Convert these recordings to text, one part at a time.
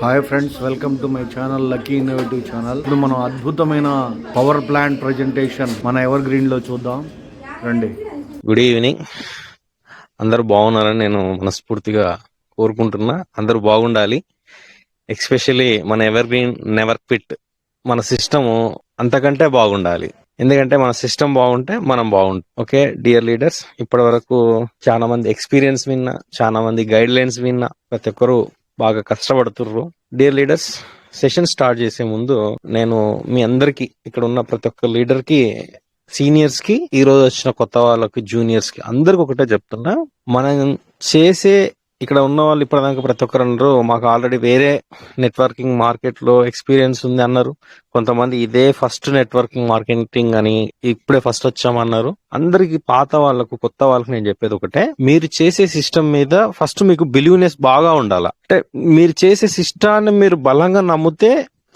Hi friends, welcome to my channel lucky innovative channel. ఇప్పుడు మనం అద్భుతమైన పవర్ ప్లాంట్ ప్రజెంటేషన్ మన ఎవర్ గ్రీన్ లో చూద్దాం రండి. Good evening. అందరూ బాగున్నారని నేను మనస్ఫూర్తిగా కోరుకుంటున్నా. అందరూ బాగుండాలి. ఎస్పెషల్లీ మన ఎవర్ గ్రీన్ నెవర్ క్విట్ మన సిస్టమ్ అంతకంటే బాగుండాలి. ఎందుకంటే మన సిస్టమ్ బాగుంటే మనం బాగుంటాం. ఓకే డియర్ లీడర్స్, ఇప్పటి వరకు చాలా మంది ఎక్స్పీరియన్స్ విన్నా, చాలా మంది గైడ్ లైన్స్ విన్నా, ప్రతి ఒక్కరు బాగా కష్టపడుతుర్రు. డియర్ లీడర్స్, సెషన్ స్టార్ట్ చేసే ముందు నేను మీ అందరికి, ఇక్కడ ఉన్న ప్రతి ఒక్క లీడర్ కి, సీనియర్స్ కి, ఈ రోజు వచ్చిన కొత్త వాళ్ళకి, జూనియర్స్ కి, అందరికి ఒకటే చెప్తున్నా. మనం చేసే, ఇక్కడ ఉన్న వాళ్ళు ఇప్పటిదాకా ప్రతి ఒక్కరు అన్నారు మాకు ఆల్రెడీ వేరే నెట్వర్కింగ్ మార్కెట్ లో ఎక్స్పీరియన్స్ ఉంది అన్నారు. కొంతమంది ఇదే ఫస్ట్ నెట్వర్కింగ్ మార్కెటింగ్ అని ఇప్పుడే ఫస్ట్ వచ్చామన్నారు. అందరికి, పాత వాళ్ళకు కొత్త వాళ్ళకి నేను చెప్పేది ఒకటే, మీరు చేసే సిస్టమ్ మీద ఫస్ట్ మీకు బిలీవ్నెస్ బాగా ఉండాలి. అంటే మీరు చేసే సిస్టాన్ని మీరు బలంగా నమ్మితే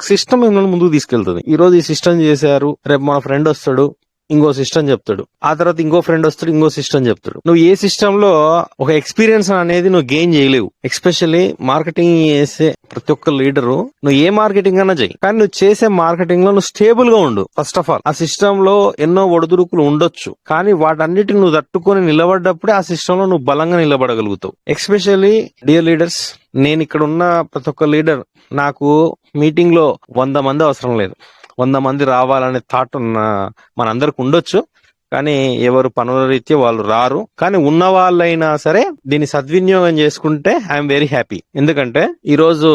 సిస్టమ్ మిమ్మల్ని ముందుకు తీసుకెళ్తుంది. ఈ రోజు ఈ సిస్టమ్ చేశారు, రేపు మన ఫ్రెండ్ వస్తాడు ఇంకో సిస్టమ్ చెప్తాడు, ఆ తర్వాత ఇంకో ఫ్రెండ్ వస్తాడు ఇంకో సిస్టమ్ చెప్తాడు. నువ్వు ఏ సిస్టమ్ లో ఒక ఎక్స్పీరియన్స్ అనేది నువ్వు గెయిన్ చేయలేవు. ఎస్పెషల్లీ మార్కెటింగ్ చేసే ప్రతి ఒక్క లీడరు నువ్వు ఏ మార్కెటింగ్ అన్నా చేయి, కానీ నువ్వు చేసే మార్కెటింగ్ లో నువ్వు స్టేబుల్ గా ఉండు. ఫస్ట్ ఆఫ్ ఆల్ ఆ సిస్టమ్ లో ఎన్నో ఒడిదుడుకులు ఉండొచ్చు, కానీ వాటన్నిటిని నువ్వు తట్టుకొని నిలబడ్డప్పుడే ఆ సిస్టమ్ లో నువ్వు బలంగా నిలబడగలుగుతావు. ఎస్పెషల్లీ డియర్ లీడర్స్, నేను ఇక్కడ ఉన్న ప్రతి ఒక్క లీడర్, నాకు మీటింగ్ లో 100 మంది అవసరం లేదు. 100 మంది రావాలనే థాట్ మనందరికి ఉండొచ్చు, కానీ ఎవరు పనుల రీత్యా వాళ్ళు రారు. కానీ ఉన్న వాళ్ళైనా సరే దీన్ని సద్వినియోగం చేసుకుంటే ఐఎమ్ వెరీ హ్యాపీ. ఎందుకంటే ఈ రోజు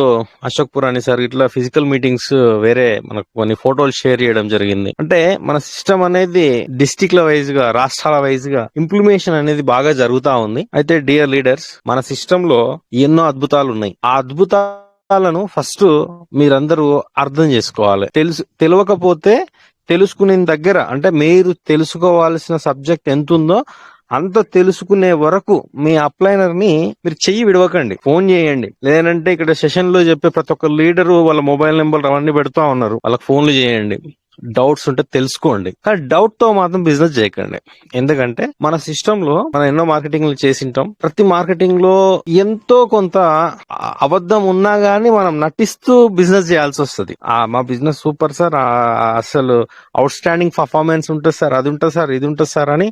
అశోక్ పురాణి సార్ ఇట్లా ఫిజికల్ మీటింగ్స్ వేరే మనకు కొన్ని ఫోటోలు షేర్ చేయడం జరిగింది. అంటే మన సిస్టమ్ అనేది డిస్ట్రిక్ట్ల వైజ్ గా, రాష్ట్రాల వైజ్ గా ఇంప్లిమేషన్ అనేది బాగా జరుగుతా ఉంది. అయితే డియర్ లీడర్స్, మన సిస్టమ్ లో ఎన్నో అద్భుతాలు ఉన్నాయి. ఆ అద్భుతాలను ఫస్ట్ మీరందరూ అర్థం చేసుకోవాలి. తెలియకపోతే తెలుసుకునే దగ్గర, అంటే మీరు తెలుసుకోవాల్సిన సబ్జెక్ట్ ఎంత ఉందో అంత తెలుసుకునే వరకు మీ అప్లైనర్ ని మీరు చెయ్యి విడవకండి, ఫోన్ చేయండి. లేదంటే ఇక్కడ సెషన్ లో చెప్పే ప్రతి ఒక్క లీడరు వాళ్ళ మొబైల్ నెంబర్ అవన్నీ పెడతా ఉన్నారు, వాళ్ళకి ఫోన్లు చేయండి. డౌట్స్ ఉంటే తెలుసుకోండి, కానీ డౌట్ తో మాత్రం బిజినెస్ చేయకండి. ఎందుకంటే మన సిస్టమ్ లో మనం ఎన్నో మార్కెటింగ్ చేసింటాం. ప్రతి మార్కెటింగ్ లో ఎంతో కొంత అబద్ధం ఉన్నా గానీ మనం నటిస్తూ బిజినెస్ చేయాల్సి వస్తుంది. మా బిజినెస్ సూపర్ సార్, అసలు అవుట్ స్టాండింగ్ పర్ఫార్మెన్స్ ఉంటుంది సార్, అది ఉంటుంది సార్, ఇది ఉంటుంది సార్ అని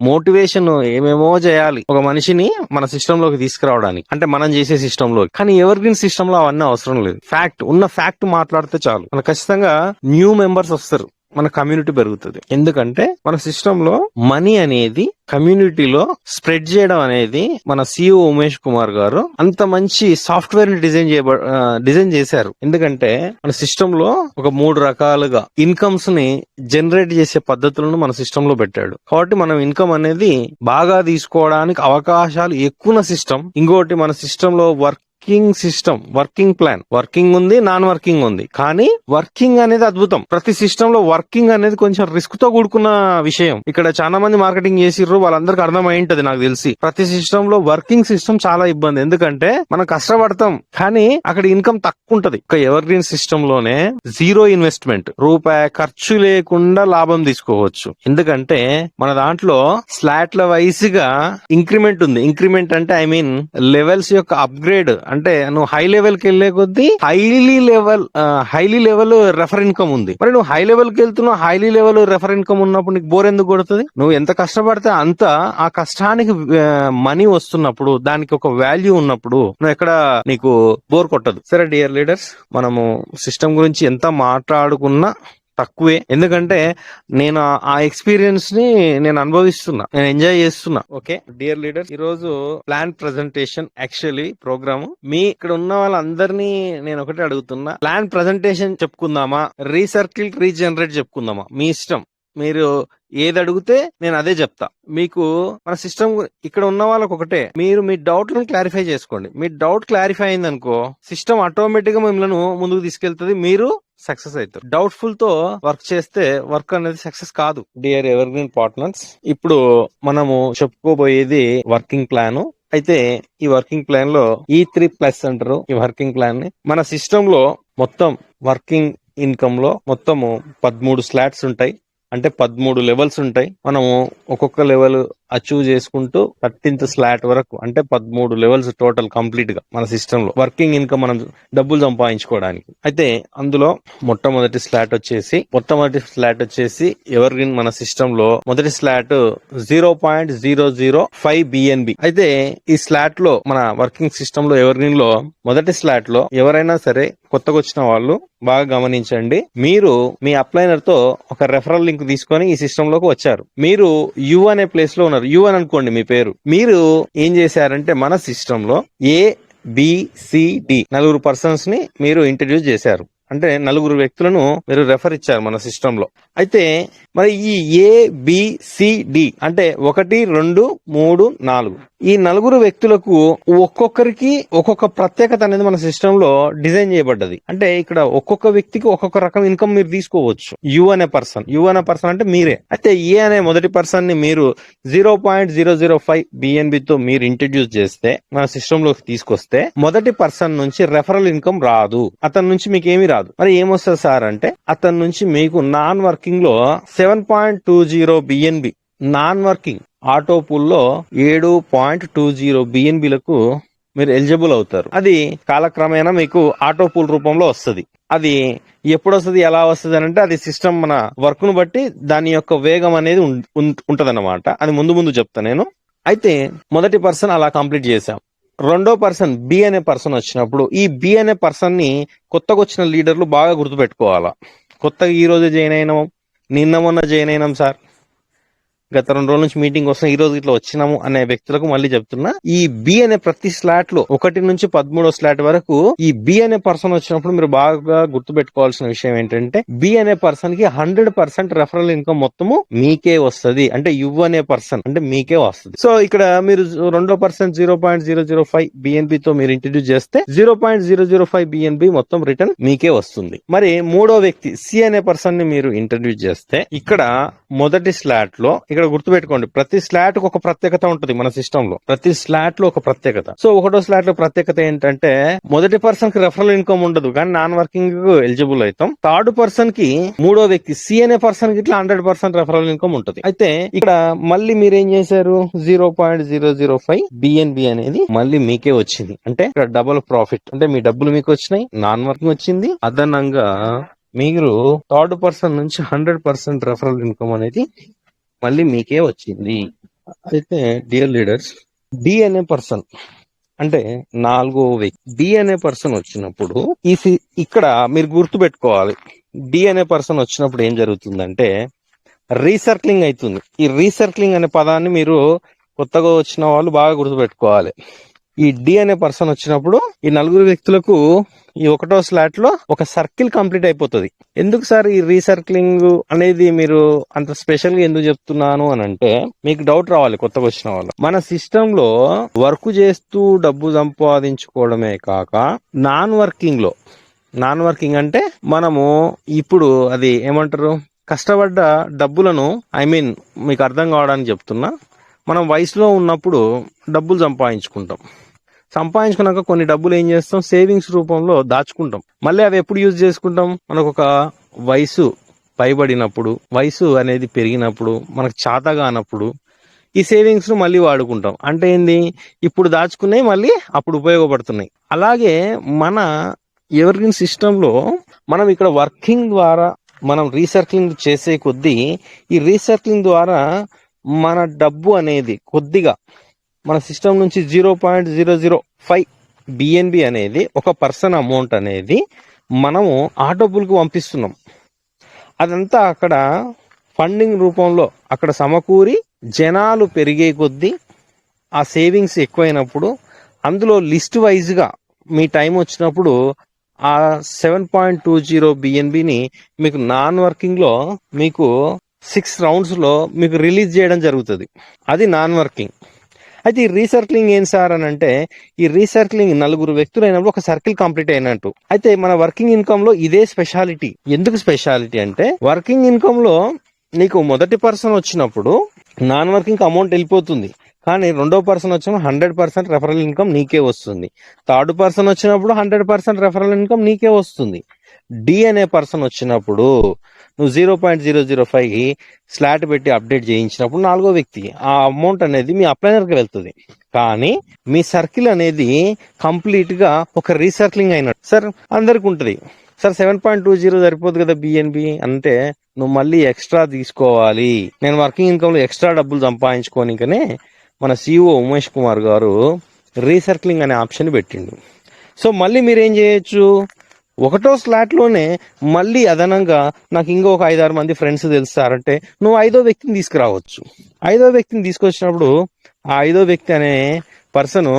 మోటివేషన్ ఏమేమో చేయాలి ఒక మనిషిని మన సిస్టమ్ లోకి తీసుకురావడానికి, అంటే మనం చేసే సిస్టమ్ లో. కానీ ఎవర్ గ్రీన్ సిస్టమ్ లో అవన్నీ అవసరం లేదు. ఉన్న ఫ్యాక్ట్ మాట్లాడితే చాలు. మనకు ఖచ్చితంగా న్యూ మెంబర్స్ వస్తారు, మన కమ్యూనిటీ పెరుగుతుంది. ఎందుకంటే మన సిస్టమ్ లో మనీ అనేది కమ్యూనిటీలో స్ప్రెడ్ చేయడం అనేది మన CEO ఉమేష్ కుమార్ గారు అంత మంచి సాఫ్ట్వేర్ ని డిజైన్ చేశారు. ఎందుకంటే మన సిస్టమ్ లో ఒక 3 రకాలుగా ఇన్కమ్స్ ని జనరేట్ చేసే పద్ధతులను మన సిస్టమ్ లో పెట్టాడు. కాబట్టి మనం ఇన్కమ్ అనేది బాగా తీసుకోవడానికి అవకాశాలు ఎక్కువ సిస్టమ్. ఇంకోటి, మన సిస్టమ్ లో వర్కింగ్ ప్లాన్, వర్కింగ్ ఉంది, నాన్ వర్కింగ్ ఉంది. కానీ వర్కింగ్ అనేది అద్భుతం. ప్రతి సిస్టమ్ లో వర్కింగ్ అనేది కొంచెం రిస్క్ తో కూడుకున్న విషయం. ఇక్కడ చాలా మంది మార్కెటింగ్ చేసిర్రు, వాళ్ళందరికీ అర్థమై ఉంటది నాకు తెలిసి. ప్రతి సిస్టమ్ లో వర్కింగ్ సిస్టమ్ చాలా ఇబ్బంది. ఎందుకంటే మనం కష్టపడతాం కానీ అక్కడ ఇన్కమ్ తక్కువ ఉంటది. ఒక ఎవర్ గ్రీన్ సిస్టమ్ లోనే జీరో ఇన్వెస్ట్మెంట్, రూపాయి ఖర్చు లేకుండా లాభం తీసుకోవచ్చు. ఎందుకంటే మన దాంట్లో స్లాట్ల వైస్ గా ఇంక్రిమెంట్ ఉంది. ఇంక్రిమెంట్ అంటే ఐ మీన్ లెవెల్స్ యొక్క అప్గ్రేడ్. అంటే నువ్వు హై లెవెల్ కి వెళ్లే కొద్దీ హైలీ లెవెల్ రెఫర్ ఇన్కమ్ ఉంది. మరి నువ్వు హై లెవెల్ కి వెళ్తున్నావు, హైలీ లెవెల్ రెఫర్ ఇన్కమ్ ఉన్నప్పుడు నీకు బోర్ ఎందుకు కొడుతుంది? నువ్వు ఎంత కష్టపడితే అంత ఆ కష్టానికి మనీ వస్తున్నప్పుడు, దానికి ఒక వాల్యూ ఉన్నప్పుడు నువ్వు ఎక్కడ నీకు బోర్ కొట్టదు. సరే డియర్ లీడర్స్, మనము సిస్టమ్ గురించి ఎంత మాట్లాడుకున్నా తక్కువే. ఎందుకంటే నేను ఆ ఎక్స్పీరియన్స్ ని నేను అనుభవిస్తున్నా, నేను ఎంజాయ్ చేస్తున్నా. ఓకే డియర్ లీడర్స్, ఈ రోజు ప్లాన్ ప్రెజెంటేషన్ యాక్చువల్లీ ప్రోగ్రామ్. మీ ఇక్కడ ఉన్న వాళ్ళందరినీ నేను ఒకటే అడుగుతున్నా, ప్లాన్ ప్రెజెంటేషన్ చెప్పుకుందామా, రీజనరేట్ చెప్పుకుందామా? మీ ఇష్టం. మీరు ఏది అడిగితే నేను అదే చెప్తా. మీకు మన సిస్టమ్ ఇక్కడ ఉన్న వాళ్ళకి ఒకటే, మీరు మీ డౌట్లను క్లారిఫై చేసుకోండి. మీ డౌట్ క్లారిఫై అయింది అనుకో, సిస్టమ్ ఆటోమేటిక్ గా మిమ్మల్ని ముందుకు తీసుకెళ్తుంది, మీరు సక్సెస్ అవుతారు. డౌట్ఫుల్ తో వర్క్ చేస్తే వర్క్ అనేది సక్సెస్ కాదు. డియర్ ఎవర్ గ్రీన్ పార్ట్నర్స్, ఇప్పుడు మనము చెప్పుకోబోయేది వర్కింగ్ ప్లాన్. అయితే ఈ వర్కింగ్ ప్లాన్ లో E3+ అంటారు ఈ వర్కింగ్ ప్లాన్ ని. మన సిస్టమ్ లో మొత్తం వర్కింగ్ ఇన్కమ్ లో మొత్తము 13 స్లాట్స్ ఉంటాయి, అంటే 13 లెవెల్స్ ఉంటాయి. మనము ఒక్కొక్క లెవెల్ అచీవ్ చేసుకుంటూ 13th స్లాట్ వరకు అంటే 13 లెవెల్స్ టోటల్ కంప్లీట్ గా మన సిస్టమ్ లో వర్కింగ్ ఇన్కమ్ మనం డబ్బులు సంపాదించుకోవడానికి. అయితే అందులో మొట్టమొదటి స్లాట్ వచ్చేసి ఎవర్ గ్రీన్ మన సిస్టమ్ లో మొదటి స్లాట్ 0.005 బిఎన్బి. అయితే ఈ స్లాట్ లో మన వర్కింగ్ సిస్టమ్ లో ఎవర్ గ్రీన్ లో మొదటి స్లాట్ లో ఎవరైనా సరే కొత్తగా వచ్చిన వాళ్ళు బాగా గమనించండి. మీరు మీ అప్లైనర్ తో ఒక రెఫరల్ లింక్ తీసుకొని ఈ సిస్టమ్ లోకి వచ్చారు. మీరు యు అనే ప్లేస్ లో ఉన్నారు. యు అని అనుకోండి మీ పేరు. మీరు ఏం చేశారంటే మన సిస్టమ్ లో ABCD 4 పర్సన్స్ ని మీరు ఇంట్రడ్యూస్ చేశారు. అంటే 4 వ్యక్తులను మీరు రెఫర్ ఇచ్చారు మన సిస్టమ్ లో. అయితే మరి ఈ ABCD అంటే 1, 2, 3, 4 ఈ 4 వ్యక్తులకు ఒక్కొక్కరికి ఒక్కొక్క ప్రత్యేకత అనేది మన సిస్టమ్ లో డిజైన్ చేయబడ్డది. అంటే ఇక్కడ ఒక్కొక్క వ్యక్తికి ఒక్కొక్క రకం ఇన్కమ్ మీరు తీసుకోవచ్చు. యు అనే పర్సన్ అంటే మీరే. అయితే ఏ అనే మొదటి పర్సన్ ని మీరు 0.005 బిఎన్బి తో మీరు ఇంట్రడ్యూస్ చేస్తే మన సిస్టమ్ లోకి తీసుకొస్తే మొదటి పర్సన్ నుంచి రెఫరల్ ఇన్కమ్ రాదు. అతని నుంచి మీకు ఏమీ రాదు. మరి ఏమొస్తుంది సార్ అంటే అతని నుంచి మీకు నాన్ వర్కింగ్ లో 7.20 BNB non working auto pool లో 7.20 బిఎన్బిలకు మీరు ఎలిజిబుల్ అవుతారు. అది కాలక్రమేణా మీకు ఆటో పూల్ రూపంలో వస్తుంది. అది ఎప్పుడు వస్తుంది, ఎలా వస్తుంది అని అంటే అది సిస్టమ్ మన వర్క్ ను బట్టి దాని యొక్క వేగం అనేది ఉంటదన్నమాట. అది ముందు చెప్తా నేను. అయితే మొదటి పర్సన్ అలా కంప్లీట్ చేశాం. రెండో పర్సన్ బి అనే పర్సన్ వచ్చినప్పుడు ఈ బి అనే పర్సన్ ని కొత్తగా వచ్చిన లీడర్లు బాగా గుర్తుపెట్టుకోవాలా. కొత్తగా ఈ రోజు జాయిన్ అయినాం, నిన్న మొన్న జాయిన్ అయినాం సార్, గత 2 రోజుల నుంచి మీటింగ్ వస్తాం, ఈ రోజు ఇట్లా వచ్చినాము అనే వ్యక్తులకు మళ్ళీ చెప్తున్నా, ఈ బి అనే ప్రతి స్లాట్ లో 1 నుంచి 13వ స్లాట్ వరకు ఈ బి అనే పర్సన్ వచ్చినప్పుడు మీరు బాగా గుర్తుపెట్టుకోవాల్సిన విషయం ఏంటంటే బి అనే పర్సన్ కి 100% రెఫరల్ ఇన్కమ్ మొత్తము మీకే వస్తుంది. అంటే యు అనే పర్సన్ అంటే మీకే వస్తుంది. సో ఇక్కడ మీరు రెండో పర్సన్ 0.005 బిఎన్బి తో మీరు ఇంట్రడ్యూస్ చేస్తే 0.005 బిఎన్బి మొత్తం రిటర్న్ మీకే వస్తుంది. మరి మూడో వ్యక్తి సి అనే పర్సన్ ని మీరు ఇంట్రడ్యూస్ చేస్తే ఇక్కడ మొదటి స్లాట్ లో ఇక్కడ గుర్తుపెట్టుకోండి, ప్రతి స్లాట్ కు ఒక ప్రత్యేకత ఉంటుంది మన సిస్టమ్ లో. ప్రతి స్లాట్ లో ఒక ప్రత్యేకత. సో 1వ స్లాట్ లో ప్రత్యేకత ఏంటంటే మొదటి పర్సన్ కి రెఫరల్ ఇన్కమ్ ఉండదు, కానీ నాన్ వర్కింగ్ ఎలిజిబుల్ అవుతాం. థర్డ్ పర్సన్ కి మూడో వ్యక్తి సి అనే పర్సన్ కి ఇట్లా 100% రెఫరల్ ఇన్కమ్ ఉంటుంది. అయితే ఇక్కడ మళ్ళీ మీరేం చేశారు, 0.005 బిఎన్బి అనేది మళ్ళీ మీకే వచ్చింది. అంటే ఇక్కడ డబుల్ ప్రాఫిట్. అంటే మీ డబ్బులు మీకు వచ్చినాయి, నాన్ వర్కింగ్ వచ్చింది, అదనంగా మీరు థర్డ్ పర్సన్ నుంచి 100% రెఫరల్ ఇన్కమ్ అనేది మళ్ళీ మీకే వచ్చింది. అయితే డియర్ లీడర్స్, డి అనే పర్సన్ అంటే 4వ వ్యక్తి డి అనే పర్సన్ వచ్చినప్పుడు ఇక్కడ మీరు గుర్తు పెట్టుకోవాలి, డి అనే పర్సన్ వచ్చినప్పుడు ఏం జరుగుతుందంటే రీసర్క్లింగ్ అవుతుంది. ఈ రీసర్క్లింగ్ అనే పదాన్ని మీరు కొత్తగా వచ్చిన వాళ్ళు బాగా గుర్తుపెట్టుకోవాలి. ఈ డి అనే పర్సన్ వచ్చినప్పుడు ఈ 4 వ్యక్తులకు ఈ 1వ స్లాట్ లో ఒక సర్కిల్ కంప్లీట్ అయిపోతుంది. ఎందుకు సార్ ఈ రీసర్క్లింగ్ అనేది మీరు అంత స్పెషల్ గా ఎందుకు చెప్తున్నాను అని అంటే మీకు డౌట్ రావాలి కొత్తగా వచ్చిన వాళ్ళు. మన సిస్టమ్ లో వర్క్ చేస్తూ డబ్బు సంపాదించుకోవడమే కాక నాన్ వర్కింగ్ అంటే మనము ఇప్పుడు అది ఏమంటారు, కష్టపడ్డ డబ్బులను మీకు అర్థం కావడానికి చెప్తున్నా, మనం వయసులో ఉన్నప్పుడు డబ్బులు సంపాదించుకున్నాక కొన్ని డబ్బులు ఏం చేస్తాం, సేవింగ్స్ రూపంలో దాచుకుంటాం. మళ్ళీ అవి ఎప్పుడు యూజ్ చేసుకుంటాం, మనకు ఒక వయసు పైబడినప్పుడు, వయసు అనేది పెరిగినప్పుడు, మనకు చాతగా అన్నప్పుడు ఈ సేవింగ్స్ ను మళ్ళీ వాడుకుంటాం. అంటే ఏంది, ఇప్పుడు దాచుకున్నాయి మళ్ళీ అప్పుడు ఉపయోగపడుతున్నాయి. అలాగే మన ఎవర్గ్రీన్ సిస్టమ్ లో మనం ఇక్కడ వర్కింగ్ ద్వారా మనం రీసర్క్లింగ్ చేసే కొద్దీ ఈ రీసర్క్లింగ్ ద్వారా మన డబ్బు అనేది కొద్దిగా మన సిస్టమ్ నుంచి 0.005 బిఎన్బి అనేది ఒక పర్సన్ అమౌంట్ అనేది మనము ఆటోపుల్కి పంపిస్తున్నాం. అదంతా అక్కడ ఫండింగ్ రూపంలో అక్కడ సమకూరి జనాలు పెరిగే కొద్దీ ఆ సేవింగ్స్ ఎక్కువైనప్పుడు అందులో లిస్ట్ వైజ్గా మీ టైం వచ్చినప్పుడు ఆ 7.20 బిఎన్బిని మీకు నాన్ వర్కింగ్ లో మీకు 6 రౌండ్స్ లో మీకు రిలీజ్ చేయడం జరుగుతుంది. అది నాన్ వర్కింగ్. అయితే ఈ రీసర్క్లింగ్ ఏం సార్ అని అంటే ఈ రీసర్క్లింగ్ 4 వ్యక్తులు అయినప్పుడు ఒక సర్కిల్ కంప్లీట్ అయినట్టు. అయితే మన వర్కింగ్ ఇన్కమ్ లో ఇదే స్పెషాలిటీ. ఎందుకు స్పెషాలిటీ అంటే వర్కింగ్ ఇన్కమ్ లో నీకు మొదటి పర్సన్ వచ్చినప్పుడు నాన్ వర్కింగ్ అమౌంట్ వెళ్ళిపోతుంది, కానీ రెండో పర్సన్ వచ్చినప్పుడు 100% రెఫరల్ ఇన్కమ్ నీకే వస్తుంది. థర్డ్ పర్సన్ వచ్చినప్పుడు 100% రెఫరల్ ఇన్కమ్ నీకే వస్తుంది. డి అనే పర్సన్ వచ్చినప్పుడు నువ్వు 0.005 స్లాట్ పెట్టి అప్డేట్ చేయించినప్పుడు నాలుగో వ్యక్తి ఆ అమౌంట్ అనేది మీ అప్లైనర్ కి వెళ్తుంది. కానీ మీ సర్కిల్ అనేది కంప్లీట్ గా ఒక రీసర్కిలింగ్ అయినట్టు. సార్ అందరికి ఉంటది, సార్ 7.20 సరిపోదు కదా బిఎన్బి అంటే, నువ్వు మళ్ళీ ఎక్స్ట్రా తీసుకోవాలి. నేను వర్కింగ్ ఇన్కమ్ లో ఎక్స్ట్రా డబ్బులు సంపాదించుకోనికనే మన సిఇఓ ఉమేష్ కుమార్ గారు రీసర్కిలింగ్ అనే ఆప్షన్ పెట్టిండు. సో మళ్ళీ మీరేం చేయొచ్చు, ఒకటో స్లాట్ లోనే మళ్ళీ అదనంగా నాకు ఇంకొక 5-6 మంది ఫ్రెండ్స్ తెలుస్తారంటే నువ్వు 5వ వ్యక్తిని తీసుకురావచ్చు. 5వ వ్యక్తిని తీసుకొచ్చినప్పుడు ఆ 5వ వ్యక్తి అనే పర్సన్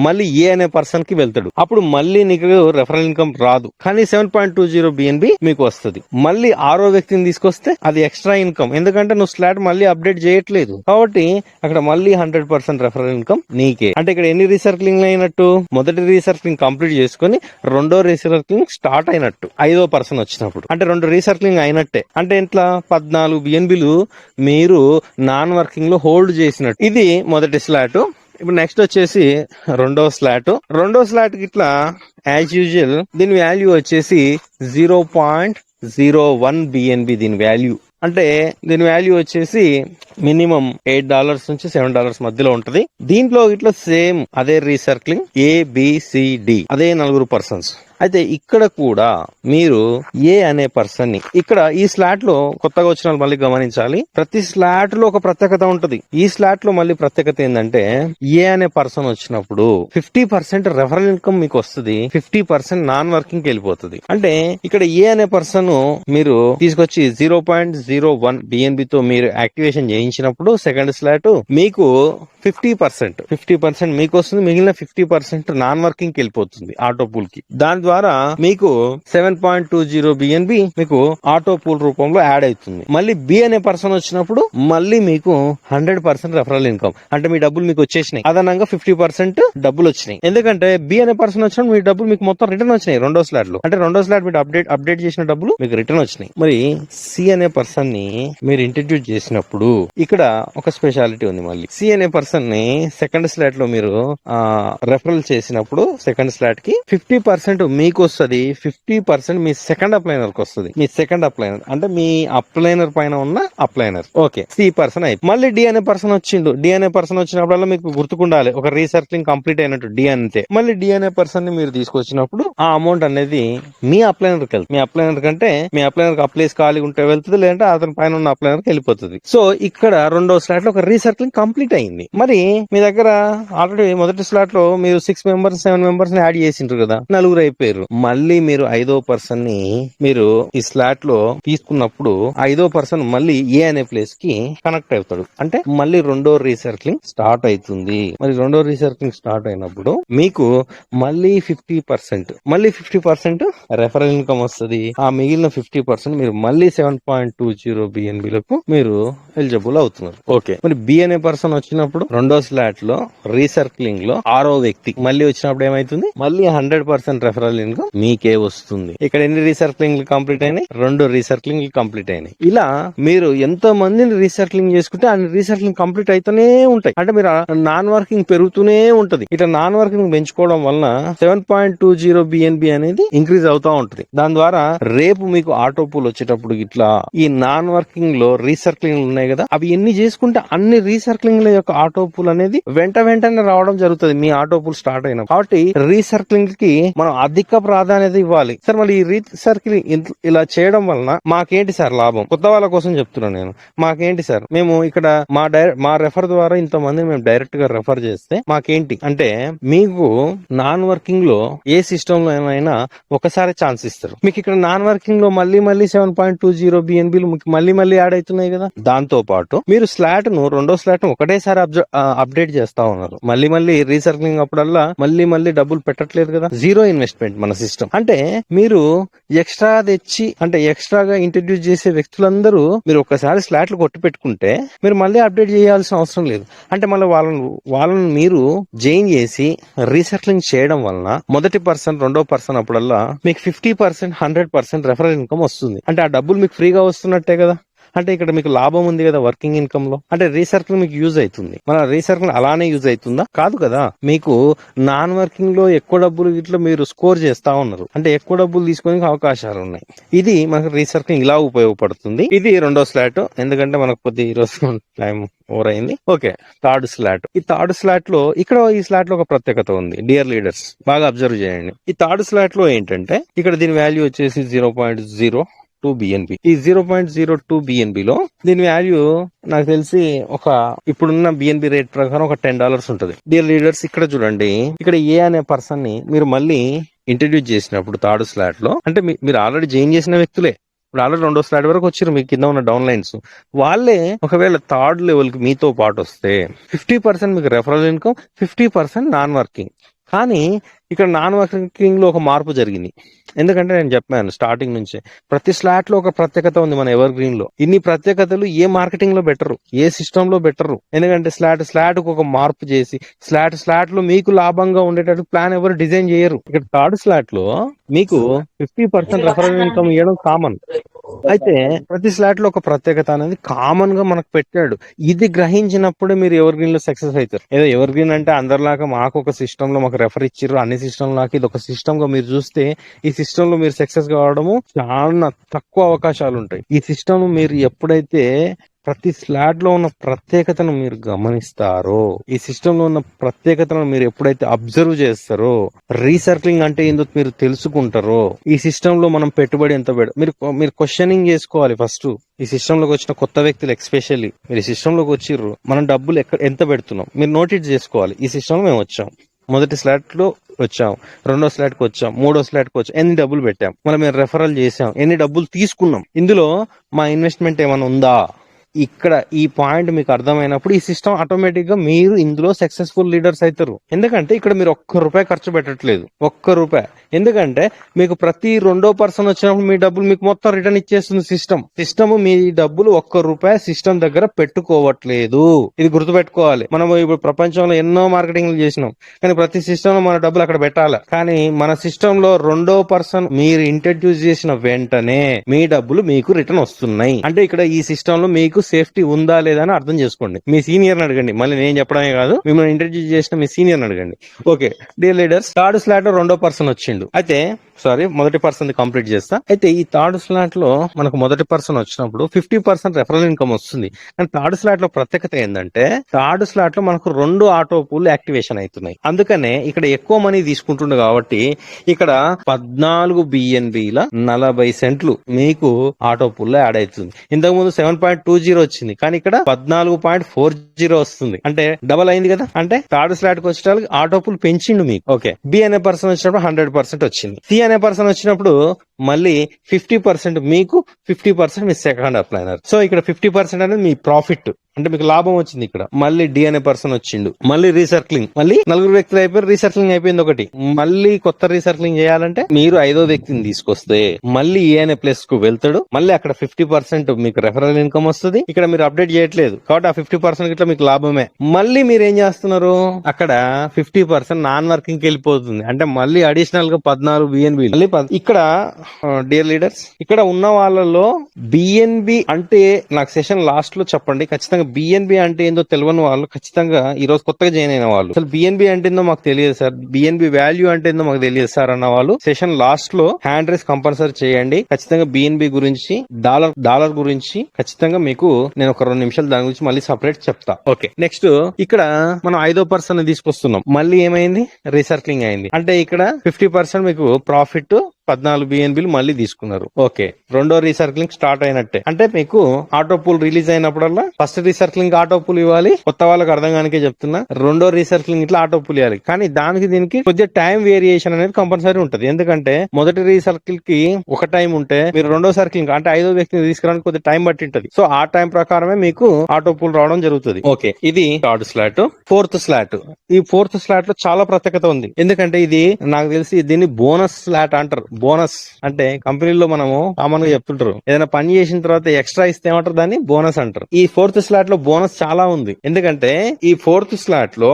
మళ్ళీ ఏ అనే పర్సన్ కి వెళ్తాడు. అప్పుడు మళ్ళీ నీకు రెఫరల్ ఇన్కమ్ రాదు, కానీ 7.20 బిఎన్బి మీకు వస్తుంది. మళ్ళీ 6వ వ్యక్తిని తీసుకొస్తే అది ఎక్స్ట్రా ఇన్కమ్, ఎందుకంటే నువ్వు స్లాట్ మళ్ళీ అప్డేట్ చేయట్లేదు కాబట్టి అక్కడ మళ్ళీ 100% రెఫరల్ ఇన్కమ్ నీకే. అంటే ఇక్కడ ఎన్ని రీసర్కిలింగ్ అయినట్టు, మొదటి రీసర్కిలింగ్ కంప్లీట్ చేసుకుని రెండో రీసర్కిలింగ్ స్టార్ట్ అయినట్టు 5వ పర్సన్ వచ్చినప్పుడు. అంటే 2 రీసర్కిలింగ్ అయినట్టే. అంటే ఇట్లా 14 బిఎన్బిలు మీరు నాన్ వర్కింగ్ లో హోల్డ్ చేసినట్టు. ఇది మొదటి స్లాట్. ఇప్పుడు నెక్స్ట్ వచ్చేసి రెండో స్లాట్ కి ఇట్లా యాజ్ యూజువల్ దీని వాల్యూ వచ్చేసి 0.01 బిఎన్బి దీని వాల్యూ. అంటే దీని వాల్యూ వచ్చేసి మినిమం $8 నుంచి $7 మధ్యలో ఉంటది. దీంట్లో ఇట్లా సేమ్ అదే రీసర్కిలింగ్ ABCD అదే 4 పర్సన్స్. అయితే ఇక్కడ కూడా మీరు ఏ అనే పర్సన్ ని ఇక్కడ ఈ స్లాట్ లో కొత్తగా వచ్చిన వాళ్ళు మళ్ళీ గమనించాలి, ప్రతి స్లాట్ లో ఒక ప్రత్యేకత ఉంటది. ఈ స్లాట్ లో మళ్ళీ ప్రత్యేకత ఏంటంటే ఏ అనే పర్సన్ వచ్చినప్పుడు 50% రెఫరల్ ఇన్కమ్ మీకు వస్తుంది, 50% నాన్ వర్కింగ్ వెళ్ళిపోతుంది. అంటే ఇక్కడ ఏ అనే పర్సన్ మీరు తీసుకొచ్చి 0.01 బిఎన్బి తో మీరు యాక్టివేషన్ చేయించినప్పుడు సెకండ్ స్లాట్ మీకు 50% మీకు వస్తుంది, మిగిలిన 50% నాన్ వర్కింగ్ వెళ్ళిపోతుంది ఆటో పూల్ కి. దాని ద్వారా మీకు 7.20 బిఎన్బి మీకు ఆటో పూల్ రూపంలో యాడ్ అవుతుంది. మళ్ళీ బి అనే పర్సన్ వచ్చినప్పుడు మళ్ళీ మీకు 100% రెఫరల్ ఇన్కమ్, అంటే మీ డబ్బులు మీకు వచ్చేసినాయి. అదనంగా 50% డబ్బులు వచ్చినాయి. ఎందుకంటే బి అనే పర్సన్ వచ్చినప్పుడు మీ డబ్బులు మీకు మొత్తం రిటర్న్ వచ్చినాయి రెండో స్లాట్ లో. అంటే రెండో స్లాట్ మీరు అప్డేట్ చేసిన డబ్బులు మీకు రిటర్న్ వచ్చినాయి. మరి సి అనే పర్సన్ ని మీరు ఇంట్రడ్యూస్ చేసినప్పుడు ఇక్కడ ఒక స్పెషాలిటీ ఉంది. మళ్ళీ సి అనే పర్సన్ ని సెకండ్ స్లాట్ లో మీరు రెఫరల్ చేసినప్పుడు సెకండ్ స్లాట్ కి 50% మీకు వస్తుంది, 50% మీ సెకండ్ అప్లైనర్ కి వస్తుంది. మీ సెకండ్ అప్లైనర్ అంటే మీ అప్లైనర్ పైన ఉన్న అప్లైనర్. ఓకే, సి పర్సన్ అయిపోయి మళ్ళీ డి అనే పర్సన్ వచ్చిండు. డి అనే పర్సన్ వచ్చినప్పుడల్లా మీకు గుర్తుకుండాలి ఒక రీసర్కిలింగ్ కంప్లీట్ అయినట్టు డి అంతే. మళ్ళీ డి అనే పర్సన్ ని మీరు తీసుకొచ్చినప్పుడు ఆ అమౌంట్ అనేది మీ అప్లైనర్ కి వెళ్తుంది. మీ అప్లైనర్ కంటే మీ అప్లైనర్ కి అప్లైస్ ఖాళీ ఉంటే వెళ్తుంది, లేదంటే అతని పైన ఉన్న అప్లైనర్ కి వెళ్ళిపోతుంది. సో ఇక్కడ రెండో స్లాట్ లో ఒక రీసర్కిలింగ్ కంప్లీట్ అయింది. మరి మీ దగ్గర ఆల్రెడీ మొదటి స్లాట్ లో మీరు 6 మెంబర్స్ 7 మెంబర్స్ ని యాడ్ చేసింటారు కదా, 4 అయిపోయారు. మళ్ళీ మీరు 5వ పర్సన్ ని మీరు ఈ స్లాట్ లో తీసుకున్నప్పుడు 5వ పర్సన్ మళ్ళీ ఏ అనే ప్లేస్ కి కనెక్ట్ అవుతాడు. అంటే మళ్ళీ రెండో రీసర్కిలింగ్ స్టార్ట్ అవుతుంది. మరి రెండో రీసర్కిలింగ్ స్టార్ట్ అయినప్పుడు మీకు మళ్ళీ 50% రెఫరల్ ఇన్కమ్ వస్తుంది. ఆ మిగిలిన 50% మీరు మళ్ళీ 7.20 బిఎన్బిలకు మీరు ఎలిజిబుల్ అవుతున్నారు. ఓకే, మరి బి అనే పర్సన్ వచ్చినప్పుడు రెండో స్లాట్ లో రీసర్కిలింగ్ లో 6వ వ్యక్తి మళ్ళీ వచ్చినప్పుడు ఏమైతుంది, మళ్ళీ 100% రెఫరల్ ఇన్కమ్ మీకే వస్తుంది. ఇక్కడ ఎన్ని రీసర్కిలింగ్ కంప్లీట్ అయినాయి, 2 రీసర్కిలింగ్ కంప్లీట్ అయినాయి. ఇలా మీరు ఎంతో మందిని రీసర్కిలింగ్ చేసుకుంటే అన్ని రీసర్కిలింగ్ కంప్లీట్ అయితేనే ఉంటాయి. అంటే మీరు నాన్ వర్కింగ్ పెరుగుతూనే ఉంటది. ఇట్లా నాన్ వర్కింగ్ పెంచుకోవడం వలన 7.20 బిఎన్బి అనేది ఇంక్రీజ్ అవుతా ఉంటది. దాని ద్వారా రేపు మీకు ఆటో పూల్ వచ్చేటప్పుడు ఇట్లా ఈ నాన్ వర్కింగ్ లో రీసర్కిలింగ్ ఉన్నాయి కదా, అవి ఎన్ని చేసుకుంటే అన్ని రీసర్కిలింగ్ యొక్క ఆటో పూల్ అనేది వెంటనే రావడం జరుగుతుంది మీ ఆటో పూల్ స్టార్ట్ అయిన. కాబట్టి రీసర్కిలింగ్ కి మనం అధిక ప్రాధాన్యత ఇవ్వాలి. సార్ మరి ఈ రీసర్కిలింగ్ ఇలా చేయడం వలన మాకేంటి సార్ లాభం? కొత్త వాళ్ళ కోసం చెప్తున్నాను నేను. మాకేంటి సార్, మేము ఇక్కడ మా రెఫర్ ద్వారా ఇంతమంది మేము డైరెక్ట్ గా రెఫర్ చేస్తే మాకేంటి అంటే, మీకు నాన్ వర్కింగ్ లో ఏ సిస్టమ్ లో ఏమైనా ఒకసారి ఛాన్స్ ఇస్తారు. మీకు ఇక్కడ నాన్ వర్కింగ్ లో మళ్ళీ 7.20 బిఎన్బిలు మళ్ళీ యాడ్ అవుతున్నాయి కదా. దాంతో పాటు మీరు స్లాట్ ను రెండో స్లాట్ ను ఒకటేసారి అప్డేట్ చేస్తా ఉన్నారు. మళ్ళీ రీసర్కిలింగ్ అప్పుడల్లా మళ్ళీ డబ్బులు పెట్టట్లేదు కదా. జీరో ఇన్వెస్ట్మెంట్ మన సిస్టమ్. అంటే మీరు ఎక్స్ట్రా తెచ్చి అంటే ఎక్స్ట్రాగా ఇంట్రడ్యూస్ చేసే వ్యక్తులందరూ మీరు ఒక్కసారి స్లాట్లు కొట్టి పెట్టుకుంటే మీరు మళ్ళీ అప్డేట్ చేయాల్సిన అవసరం లేదు. అంటే మళ్ళీ వాళ్ళని మీరు జైన్ చేసి రీసర్కిలింగ్ చేయడం వలన మొదటి పర్సన్ రెండో పర్సన్ అప్పుడల్లా మీకు 50% 100% రెఫరల్ ఇన్కమ్ వస్తుంది. అంటే ఆ డబ్బులు మీకు ఫ్రీగా వస్తున్నట్టే కదా. అంటే ఇక్కడ మీకు లాభం ఉంది కదా వర్కింగ్ ఇన్కమ్ లో, అంటే రీసర్కిల్ మీకు యూజ్ అవుతుంది. మన రీసర్కిల్ అలానే యూజ్ అవుతుందా? కాదు కదా. మీకు నాన్ వర్కింగ్ లో ఎక్కువ డబ్బులు ఇట్లా మీరు స్కోర్ చేస్తా ఉన్నారు, అంటే ఎక్కువ డబ్బులు తీసుకునే అవకాశాలు ఉన్నాయి. ఇది మనకు రీసర్కిల్ ఇలా ఉపయోగపడుతుంది. ఇది రెండో స్లాట్, ఎందుకంటే మనకు కొద్ది ఈరోజు టైం ఓవర్ అయింది. Okay, third slot. ఈ థర్డ్ స్లాట్ లో ఇక్కడ ఈ స్లాట్ లో ఒక ప్రత్యేకత ఉంది డియర్ లీడర్స్, బాగా అబ్జర్వ్ చేయండి. ఈ థర్డ్ స్లాట్ లో ఏంటంటే ఇక్కడ దీని వాల్యూ వచ్చేసి 0.02 బిఎన్బి. ఈ 0.02 బిఎన్బి లో దీని వాల్యూ నాకు తెలిసి ఒక ఇప్పుడున్న బిఎన్బి రేట్ ప్రకారం ఒక $10 ఉంటుంది. డియర్ లీడర్స్ ఇక్కడ చూడండి, ఇక్కడ ఏ అనే పర్సన్ ని మీరు మళ్ళీ ఇంట్రడ్యూస్ చేసినప్పుడు థర్డ్ స్లాట్ లో, అంటే మీరు ఆల్రెడీ జాయిన్ చేసిన వ్యక్తులే, ఇప్పుడు ఆల్రెడీ రెండో స్లాట్ వరకు వచ్చారు, మీకు కింద ఉన్న డౌన్ లైన్స్ వాళ్ళే ఒకవేళ థర్డ్ లెవెల్ కి మీతో పాటు వస్తే 50% మీకు రెఫరల్ ఇన్కమ్, 50% నాన్ వర్కింగ్. కానీ ఇక్కడ నాన్ వర్కింగ్ లో ఒక మార్పు జరిగింది. ఎందుకంటే నేను చెప్పాను స్టార్టింగ్ నుంచే ప్రతి స్లాట్ లో ఒక ప్రత్యేకత ఉంది. మన ఎవర్ గ్రీన్ లో ఇన్ని ప్రత్యేకతలు ఏ మార్కెటింగ్ లో బెటరు, ఏ సిస్టమ్ లో బెటరు. ఎందుకంటే స్లాట్ కు ఒక మార్పు చేసి స్లాట్ లో మీకు లాభంగా ఉండేటట్టు ప్లాన్ ఎవరు డిజైన్ చేయరు. ఇక్కడ థర్డ్ స్లాట్ లో మీకు 50% రెఫరల్ ఇన్కమ్ ఇవ్వడం కామన్. అయితే ప్రతి స్లాట్ లో ఒక ప్రత్యేకత అనేది కామన్ గా మనకు పెట్టాడు. ఇది గ్రహించినప్పుడే మీరు ఎవర్ గ్రీన్ లో సక్సెస్ అవుతారు. ఏదో ఎవర్ గ్రీన్ అంటే అందరిలాగా మాకు ఒక సిస్టమ్ లో మాకు రెఫర్ ఇచ్చిర్రు, అన్ని సిస్టమ్ లాగా ఇది ఒక సిస్టమ్ గా మీరు చూస్తే ఈ సిస్టమ్ లో మీరు సక్సెస్ కావడము చాలా తక్కువ అవకాశాలు ఉంటాయి. ఈ సిస్టమ్ మీరు ఎప్పుడైతే ప్రతి స్లాట్ లో ఉన్న ప్రత్యేకతను మీరు గమనిస్తారో, ఈ సిస్టమ్ లో ఉన్న ప్రత్యేకతను మీరు ఎప్పుడైతే అబ్జర్వ్ చేస్తారో, రీసర్కిలింగ్ అంటే ఏందో మీరు తెలుసుకుంటారో, ఈ సిస్టమ్ లో మనం పెట్టుబడి ఎంత మీరు క్వశ్చనింగ్ చేసుకోవాలి. ఫస్ట్ ఈ సిస్టమ్ లోకి వచ్చిన కొత్త వ్యక్తులు ఎక్స్పెషల్లీ మీరు ఈ సిస్టమ్ లోకి వచ్చిర్రు, మనం డబ్బులు ఎంత పెడుతున్నాం మీరు నోటీస్ చేసుకోవాలి. ఈ సిస్టమ్ లో మేము వచ్చాం, మొదటి స్లాట్ లో వచ్చాం, రెండో స్లాట్ కి వచ్చాం, మూడో స్లాట్ కి వచ్చాం, ఎన్ని డబ్బులు పెట్టాం, మనం మేము రెఫరల్ చేసాం, ఎన్ని డబ్బులు తీసుకున్నాం, ఇందులో మా ఇన్వెస్ట్మెంట్ ఏమైనా ఉందా. ఇక్కడ ఈ పాయింట్ మీకు అర్థమైనప్పుడు ఈ సిస్టమ్ ఆటోమేటిక్ గా మీరు ఇందులో సక్సెస్ఫుల్ లీడర్స్ అవుతారు. ఎందుకంటే ఇక్కడ మీరు ₹1 ఖర్చు పెట్టట్లేదు, ₹1. ఎందుకంటే మీకు ప్రతి రెండో పర్సన్ వచ్చినప్పుడు మీ డబ్బులు మీకు మొత్తం రిటర్న్ ఇచ్చేస్తుంది సిస్టమ్. మీ డబ్బులు ₹1 సిస్టమ్ దగ్గర పెట్టుకోవట్లేదు. ఇది గుర్తుపెట్టుకోవాలి. మనం ఇప్పుడు ప్రపంచంలో ఎన్నో మార్కెటింగ్ చేసినాం, కానీ ప్రతి సిస్టమ్ లో మన డబ్బులు అక్కడ పెట్టాలి. కానీ మన సిస్టమ్ లో రెండో పర్సన్ మీరు ఇంట్రడ్యూస్ చేసిన వెంటనే మీ డబ్బులు మీకు రిటర్న్ వస్తున్నాయి. అంటే ఇక్కడ ఈ సిస్టమ్ లో మీకు సేఫ్టీ ఉందా లేదా అని అర్థం చేసుకోండి. మీ సీనియర్ ని అడగండి, మళ్ళీ నేను చెప్పడమే కాదు, మిమ్మల్ని ఇంట్రడ్యూస్ చేసిన మీ సీనియర్ ని అడగండి. Okay dear leaders, third slot లో రెండో పర్సన్ వచ్చిండు. అయితే మొదటి పర్సన్ కంప్లీట్ చేస్తా. అయితే ఈ థర్డ్ స్లాట్ లో మనకు మొదటి పర్సన్ వచ్చినప్పుడు 50% రెఫరల్ ఇన్కమ్ వస్తుంది. కానీ థర్డ్ స్లాట్ లో ప్రత్యేకత ఏంటంటే థర్డ్ స్లాట్ లో మనకు 2 ఆటో పూల్ యాక్టివేషన్ అవుతున్నాయి. అందుకనే ఇక్కడ ఎక్కువ మనీ తీసుకుంటుండే కాబట్టి ఇక్కడ 14 బిఎన్బిల 40 సెంట్లు మీకు ఆటో పూల్ లో యాడ్ అవుతుంది. ఇంతకు ముందు 7.20 వచ్చింది, కానీ ఇక్కడ 14.40 వస్తుంది. అంటే డబల్ అయింది కదా. అంటే థర్డ్ స్లాట్ కి వచ్చేటప్పుడు ఆటో పూల్ పెంచిండు మీకు. ఓకే, బి అనే పర్సన్ వచ్చినప్పుడు 100% వచ్చింది. సి అనే పర్సన్ వచ్చినప్పుడు మళ్ళీ 50% మీకు, 50% మీ సెకండ్ అప్లైనర్. సో ఇక్కడ 50% అనేది మీ ప్రాఫిట్, అంటే మీకు లాభం వచ్చింది. ఇక్కడ మళ్ళీ డి అనే పర్సన్ వచ్చిండు, మళ్ళీ రీసర్కిలింగ్, మళ్ళీ 4 వ్యక్తులు అయిపోయారు, రీసర్కిలింగ్ అయిపోయింది ఒకటి. మళ్ళీ కొత్త రీసర్కిలింగ్ చేయాలంటే మీరు 5వ వ్యక్తిని తీసుకొస్తే మళ్ళీ ఏ అనే ప్లేస్ కు వెళ్తాడు, మళ్ళీ అక్కడ 50% మీకు రెఫరల్ ఇన్కమ్ వస్తుంది. ఇక్కడ మీరు అప్డేట్ చేయట్లేదు కాబట్టి ఆ 50% ఇట్లా మీకు లాభమే. మళ్ళీ మీరు ఏం చేస్తున్నారు, అక్కడ 50% నాన్ వర్కింగ్ కి వెళ్ళిపోతుంది. అంటే మళ్ళీ అడిషనల్ గా 14 బిఎన్బి. ఇక్కడ డియర్ లీడర్స్, ఇక్కడ ఉన్న వాళ్ళలో బిఎన్బి అంటే నాకు సెషన్ లాస్ట్ లో చెప్పండి ఖచ్చితంగా. బిఎన్బి అంటే ఏందో తెలియని వాళ్ళు ఖచ్చితంగా ఈ రోజు కొత్తగా జాయిన్ అయిన వాళ్ళు, అసలు బిఎన్బి అంటే ఏందో మాకు తెలియదు సార్, బిఎన్బి వాల్యూ అంటే ఏందో మాకు తెలియదు సార్ అన్న వాళ్ళు సెషన్ లాస్ట్ లో హ్యాండ్ రైస్ కంపల్సరీ చేయండి. ఖచ్చితంగా బిఎన్బి గురించి, డాలర్ గురించి ఖచ్చితంగా మీకు నేను ఒక 2 నిమిషాలు దాని గురించి మళ్ళీ సపరేట్ చెప్తా. ఓకే, నెక్స్ట్ ఇక్కడ మనం 5వ పర్సన్ తీసుకొస్తున్నాం. మళ్ళీ ఏమైంది, రీసర్కిలింగ్ అయింది. అంటే ఇక్కడ 50% మీకు ప్రాఫిట్, 14 బిఎన్బిలు మళ్ళీ తీసుకున్నారు. ఓకే, రెండో రీసర్కిలింగ్ స్టార్ట్ అయినట్టే. అంటే మీకు ఆటో పూల్ రిలీజ్ అయినప్పుడల్లా ఫస్ట్ రీసర్కిలింగ్ ఆటో పూల్ ఇవ్వాలి. కొత్త వాళ్ళకి అర్థం కానికే చెప్తున్నా, రెండో రీసర్కిలింగ్ ఇట్లా ఆటో పూల్ ఇవ్వాలి. కానీ దానికి దీనికి కొద్దిగా టైం వేరియేషన్ అనేది కంపల్సరీ ఉంటది. ఎందుకంటే మొదటి రీసర్కిల్ కి ఒక టైం ఉంటే మీరు రెండో సర్కిలింగ్ అంటే 5వ వ్యక్తిని తీసుకురావడానికి కొద్దిగా టైం పట్టి ఉంటది. సో ఆ టైం ప్రకారమే మీకు ఆటో పూల్ రావడం జరుగుతుంది. ఓకే, ఇది థర్డ్ స్లాట్. ఫోర్త్ స్లాట్, ఈ ఫోర్త్ స్లాట్ లో చాలా ప్రత్యేకత ఉంది. ఎందుకంటే ఇది నాకు తెలిసి దీన్ని బోనస్ స్లాట్ అంటారు. బోనస్ అంటే కంపెనీలో మనము కామన్ గా చెప్తుంటారు, ఏదైనా పని చేసిన తర్వాత ఎక్స్ట్రా ఇస్తే ఏమంటారు, దాన్ని బోనస్ అంటారు. ఈ ఫోర్త్ స్లాట్ లో బోనస్ చాలా ఉంది. ఎందుకంటే ఈ ఫోర్త్ స్లాట్ లో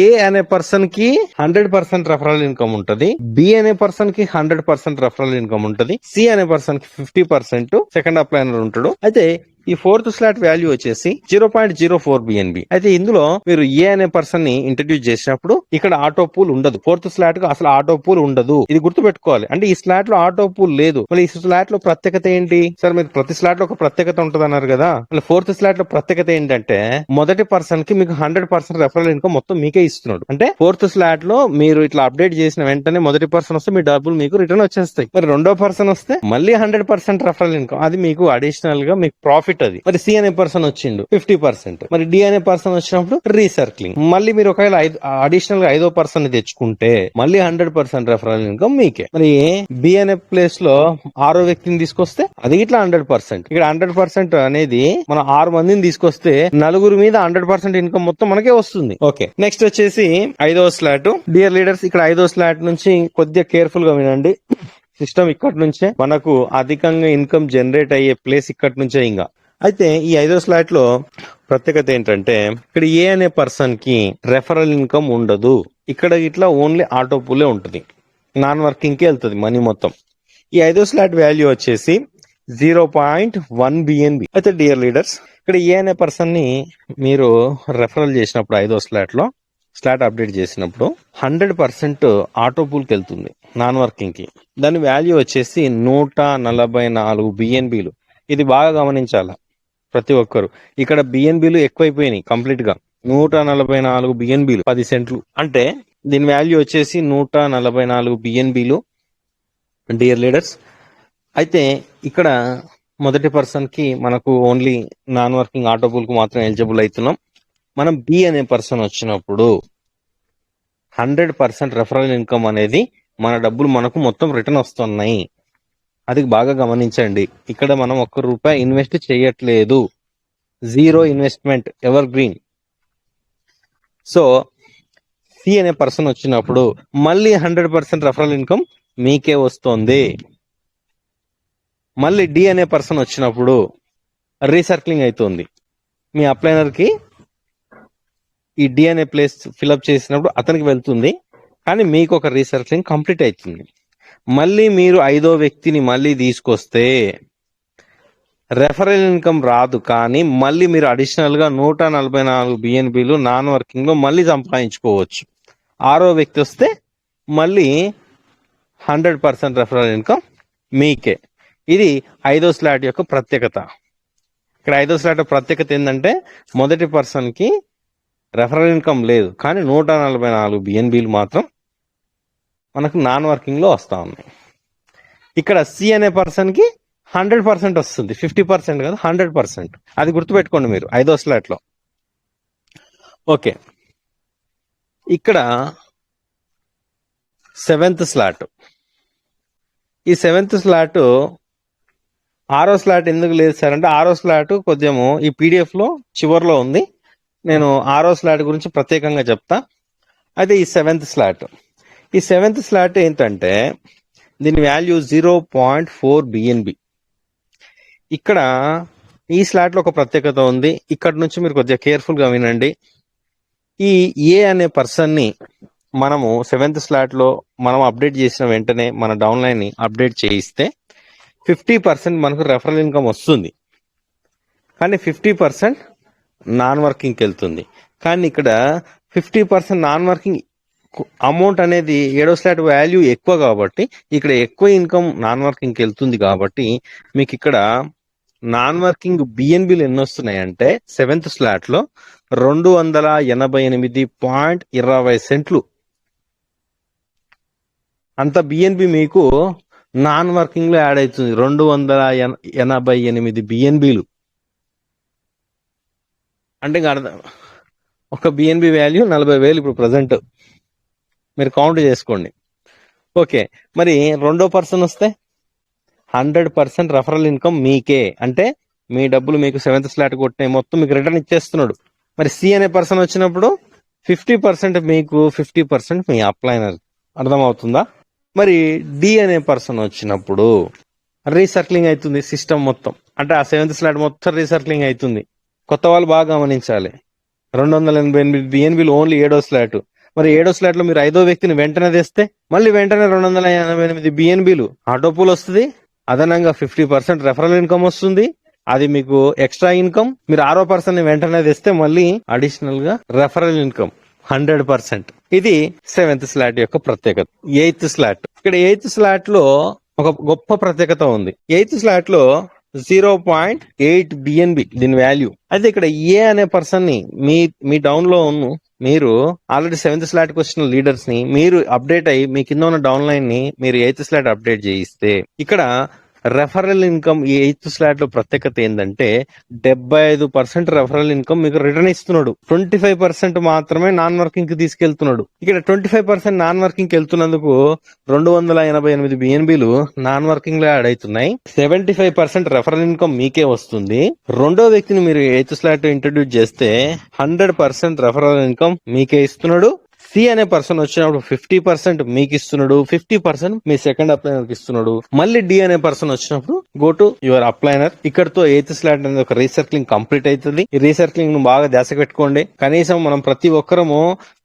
ఏ అనే పర్సన్ కి 100% రెఫరల్ ఇన్కమ్ ఉంటది, బి అనే పర్సన్ కి 100% రెఫరల్ ఇన్కమ్ ఉంటది, సి అనే పర్సన్ కి 50% సెకండ్ అప్లైనర్ ఉంటాడు. అయితే ఈ ఫోర్త్ స్లాట్ వాల్యూ వచ్చేసి 0.04 బిఎన్బి. అయితే ఇందులో మీరు ఏ అనే పర్సన్ ని ఇంట్రడ్యూస్ చేసినప్పుడు ఇక్కడ ఆటో పూల్ ఉండదు. ఫోర్త్ స్లాట్ కు అసలు ఆటో పూల్ ఉండదు. ఇది గుర్తుపెట్టుకోవాలి. అంటే ఈ స్లాట్ లో ఆటో పూల్ లేదు. మళ్ళీ ఈ స్లాట్ లో ప్రత్యేకత ఏంటి సార్? మీరు ప్రతి స్లాట్ లో ఒక ప్రత్యేకత ఉంటుంది అన్నారు కదా. మళ్ళీ ఫోర్త్ స్లాట్ లో ప్రత్యేకత ఏంటంటే మొదటి పర్సన్ కి మీకు 100% రెఫరల్ ఇన్కమ్ మొత్తం మీకే ఇస్తున్నాడు. అంటే ఫోర్త్ స్లాట్ లో మీరు ఇట్లా అప్డేట్ చేసిన వెంటనే మొదటి పర్సన్ వస్తే మీ డబ్బులు మీకు రిటర్న్ వచ్చేస్తాయి. మరి రెండో పర్సన్ వస్తే మళ్ళీ 100% రెఫరల్ ఇన్కమ్, అది మీకు అడిషనల్ గా మీకు ప్రాఫిట్. అది మరి సి అనే పర్సన్ వచ్చిండు 50%. మరి డి అనే పర్సన్ వచ్చినప్పుడు రీసర్క్లింగ్. మళ్ళీ మీరు ఒకవేళ అడిషనల్ గా 5వ పర్సన్ తెచ్చుకుంటే మళ్ళీ 100% రెఫరల్ ఇన్కమ్ మీకే. మరి బి అనే ప్లేస్ లో 6వ వ్యక్తిని తీసుకొస్తే అది ఇట్లా 100%. ఇక్కడ 100% అనేది మనం 6 మందిని తీసుకొస్తే నలుగురు మీద 100% ఇన్కమ్ మొత్తం మనకే వస్తుంది. ఓకే, నెక్స్ట్ వచ్చేసి 5వ స్లాట్. డియర్ లీడర్స్, ఇక్కడ 5వ స్లాట్ నుంచి కొద్దిగా కేర్ఫుల్ గా వినండి. సిస్టమ్ ఇక్కడ నుంచే మనకు అధికంగా ఇన్కమ్ జనరేట్ అయ్యే ప్లేస్ ఇక్కడ నుంచే. ఇంకా అయితే ఈ 5వ స్లాట్ లో ప్రత్యేకత ఏంటంటే ఇక్కడ ఏ అనే పర్సన్ కి రెఫరల్ ఇన్కమ్ ఉండదు. ఇక్కడ ఇట్లా ఓన్లీ ఆటో పూలే ఉంటుంది. నాన్ వర్కింగ్ కి వెళ్తుంది మనీ మొత్తం. ఈ 5వ స్లాట్ వాల్యూ వచ్చేసి 0.1 బిఎన్బి. అయితే డియర్ లీడర్స్, ఇక్కడ ఏ అనే పర్సన్ ని మీరు రెఫరల్ చేసినప్పుడు 5వ స్లాట్ లో స్లాట్ అప్డేట్ చేసినప్పుడు 100% ఆటో పూల్ కి వెళ్తుంది నాన్ వర్కింగ్ కి. దాని వాల్యూ వచ్చేసి 144 బిఎన్బిలు. ఇది బాగా గమనించాల ప్రతి ఒక్కరు. ఇక్కడ బిఎన్బిలు ఎక్కువైపోయినాయి కంప్లీట్ గా. 144 బిఎన్బిలు 10 సెంట్లు. అంటే దీని వాల్యూ వచ్చేసి 144 బిఎన్బిలు డియర్ లీడర్స్. అయితే ఇక్కడ మొదటి పర్సన్ కి మనకు only non working auto pool కు మాత్రం ఎలిజిబుల్ అవుతున్నాం. మనం బి అనే పర్సన్ వచ్చినప్పుడు 100% రెఫరల్ ఇన్కమ్ అనేది మన డబ్బులు మనకు మొత్తం రిటర్న్ వస్తున్నాయి. అది బాగా గమనించండి. ఇక్కడ మనం ₹1 ఇన్వెస్ట్ చేయట్లేదు. 0 investment, evergreen. So C అనే పర్సన్ వచ్చినప్పుడు మళ్ళీ 100% రెఫరల్ ఇన్కమ్ మీకే వస్తుంది. మళ్ళీ డి అనే పర్సన్ వచ్చినప్పుడు రీసర్క్లింగ్ అవుతుంది. మీ అప్లైనర్ కి ఈ డి అనే ప్లేస్ ఫిల్అప్ చేసినప్పుడు అతనికి వెళ్తుంది, కానీ మీకు ఒక రీసర్క్లింగ్ కంప్లీట్ అవుతుంది. మళ్ళీ మీరు 5వ వ్యక్తిని మళ్ళీ తీసుకొస్తే రెఫరల్ ఇన్కమ్ రాదు, కానీ మళ్ళీ మీరు అడిషనల్ గా 144 బిఎన్బిలు నాన్ వర్కింగ్ లో మళ్ళీ సంపాదించుకోవచ్చు. 6వ వ్యక్తి వస్తే మళ్ళీ 100% రెఫరల్ ఇన్కమ్ మీకే. ఇది 5వ స్లాట్ యొక్క ప్రత్యేకత. ఇక్కడ 5వ స్లాట్ ప్రత్యేకత ఏంటంటే మొదటి పర్సన్ కి రెఫరల్ ఇన్కమ్ లేదు, కానీ 144 బిఎన్బిలు మాత్రం మనకు నాన్ వర్కింగ్ లో వస్తా ఉన్నాయి. ఇక్కడ సి అనే పర్సన్ కి 100% వస్తుంది. 50% కదా, 100%. అది గుర్తుపెట్టుకోండి మీరు 5వ స్లాట్ లో. ఓకే, ఇక్కడ 7th స్లాట్. ఈ 7th స్లాట్ 6వ స్లాట్ ఎందుకు లేదు సార్ అంటే 6వ స్లాట్ కొద్దిగా ఈ పీడిఎఫ్ లో చివరిలో ఉంది. నేను 6వ స్లాట్ గురించి ప్రత్యేకంగా చెప్తా. అయితే ఈ 7th స్లాట్, ఈ 7th స్లాట్ ఏంటంటే దీని వాల్యూ 0.4 బిఎన్బి. ఇక్కడ ఈ స్లాట్ లో ఒక ప్రత్యేకత ఉంది. ఇక్కడ నుంచి మీరు కొద్దిగా కేర్ఫుల్ గా వినండి. ఈ ఏ అనే పర్సన్ ని మనము 7th స్లాట్ లో మనం అప్డేట్ చేసిన వెంటనే మన డౌన్ లైన్ ని అప్డేట్ చేయిస్తే 50% మనకు రెఫరల్ ఇన్కమ్ వస్తుంది, కానీ 50% నాన్ వర్కింగ్ కి వెళ్తుంది. కానీ ఇక్కడ 50% నాన్ వర్కింగ్ అమౌంట్ అనేది 7వ స్లాట్ వాల్యూ ఎక్కువ కాబట్టి ఇక్కడ ఎక్కువ ఇన్కమ్ నాన్ వర్కింగ్ కి వెళ్తుంది. కాబట్టి మీకు ఇక్కడ నాన్ వర్కింగ్ బిఎన్బిలు ఎన్ని వస్తున్నాయి అంటే 7th స్లాట్ లో 288.20 సెంట్లు. అంత బిఎన్బి మీకు నాన్ వర్కింగ్ లో యాడ్ అవుతుంది. 288 బిఎన్బిలు అంటే ఒక బిఎన్బి వాల్యూ 40,000 ఇప్పుడు ప్రజెంట్. మీరు కౌంట్ చేసుకోండి. ఓకే, మరి రెండో పర్సన్ వస్తే 100% రెఫరల్ ఇన్కమ్ మీకే. అంటే మీ డబ్బులు మీకు 7th స్లాట్ కొట్టిన మొత్తం మీకు రిటర్న్ ఇచ్చేస్తున్నాడు. మరి సి అనే పర్సన్ వచ్చినప్పుడు 50% మీకు, 50% మీ అప్లైనర్. అర్థమవుతుందా? మరి డి అనే పర్సన్ వచ్చినప్పుడు రీసర్క్లింగ్ అవుతుంది సిస్టమ్ మొత్తం. అంటే ఆ 7th స్లాట్ మొత్తం రీసర్క్లింగ్ అవుతుంది. కొత్త వాళ్ళు బాగా గమనించాలి. 288 బిఎన్బిలు ఓన్లీ 7వ స్లాట్. మరి 7వ స్లాట్ లో మీరు 5వ వ్యక్తిని వెంటనే తెస్తే మళ్ళీ వెంటనే 288 బిఎన్బిలు ఆటో పూల్ వస్తుంది. అదనంగా 50% రెఫరల్ ఇన్కమ్ వస్తుంది. అది మీకు ఎక్స్ట్రా ఇన్కమ్. మీరు 6వ పర్సన్ ని వెంటనే తెస్తే మళ్ళీ అడిషనల్ గా రెఫరల్ ఇన్కమ్ 100%. ఇది 7th స్లాట్ యొక్క ప్రత్యేకత. 8th స్లాట్, ఇక్కడ 8th స్లాట్ లో ఒక గొప్ప ప్రత్యేకత ఉంది. 8th స్లాట్ లో 0.8 BNB దీని వాల్యూ. అయితే ఇక్కడ ఏ అనే పర్సన్ ని మీ డౌన్ లో మీరు ఆల్రెడీ 7th స్లాట్ కి వచ్చిన లీడర్స్ ని మీరు అప్డేట్ అయ్యి మీ కింద ఉన్న డౌన్ లైన్ ని మీరు 8th స్లాట్ అప్డేట్ చేయిస్తే ఇక్కడ రెఫరల్ ఇన్కమ్ ఈ 8th స్లాట్ లో ప్రత్యేకత ఏంటంటే 75% రెఫరల్ ఇన్కమ్ మీకు రిటర్న్ ఇస్తున్నాడు. 25% మాత్రమే నాన్ వర్కింగ్ కి తీసుకెళ్తున్నాడు. ఇక్కడ 25% నాన్ వర్కింగ్ కి వెళ్తున్నందుకు 288 BNBలు నాన్ వర్కింగ్ లో యాడ్ అవుతున్నాయి. 75% రెఫరల్ ఇన్కమ్ మీకే వస్తుంది. రెండో వ్యక్తిని మీరు 8th స్లాట్ ఇంట్రడ్యూస్ చేస్తే 100% రెఫరల్ ఇన్కమ్ మీకే ఇస్తున్నాడు. సి అనే పర్సన్ వచ్చినప్పుడు 50% మీకు ఇస్తున్నాడు, 50% మీ సెకండ్ అప్లైనర్ కి ఇస్తున్నాడు. మళ్ళీ డి అనే పర్సన్ వచ్చినప్పుడు గో టు యువర్ అప్లైనర్. ఇక్కడతో 8th స్లాట్ అనేది ఒక రీసర్క్లింగ్ కంప్లీట్ అవుతుంది. ఈ రీసర్క్లింగ్ ను బాగా దశ పెట్టుకోండి. కనీసం మనం ప్రతి ఒక్కరము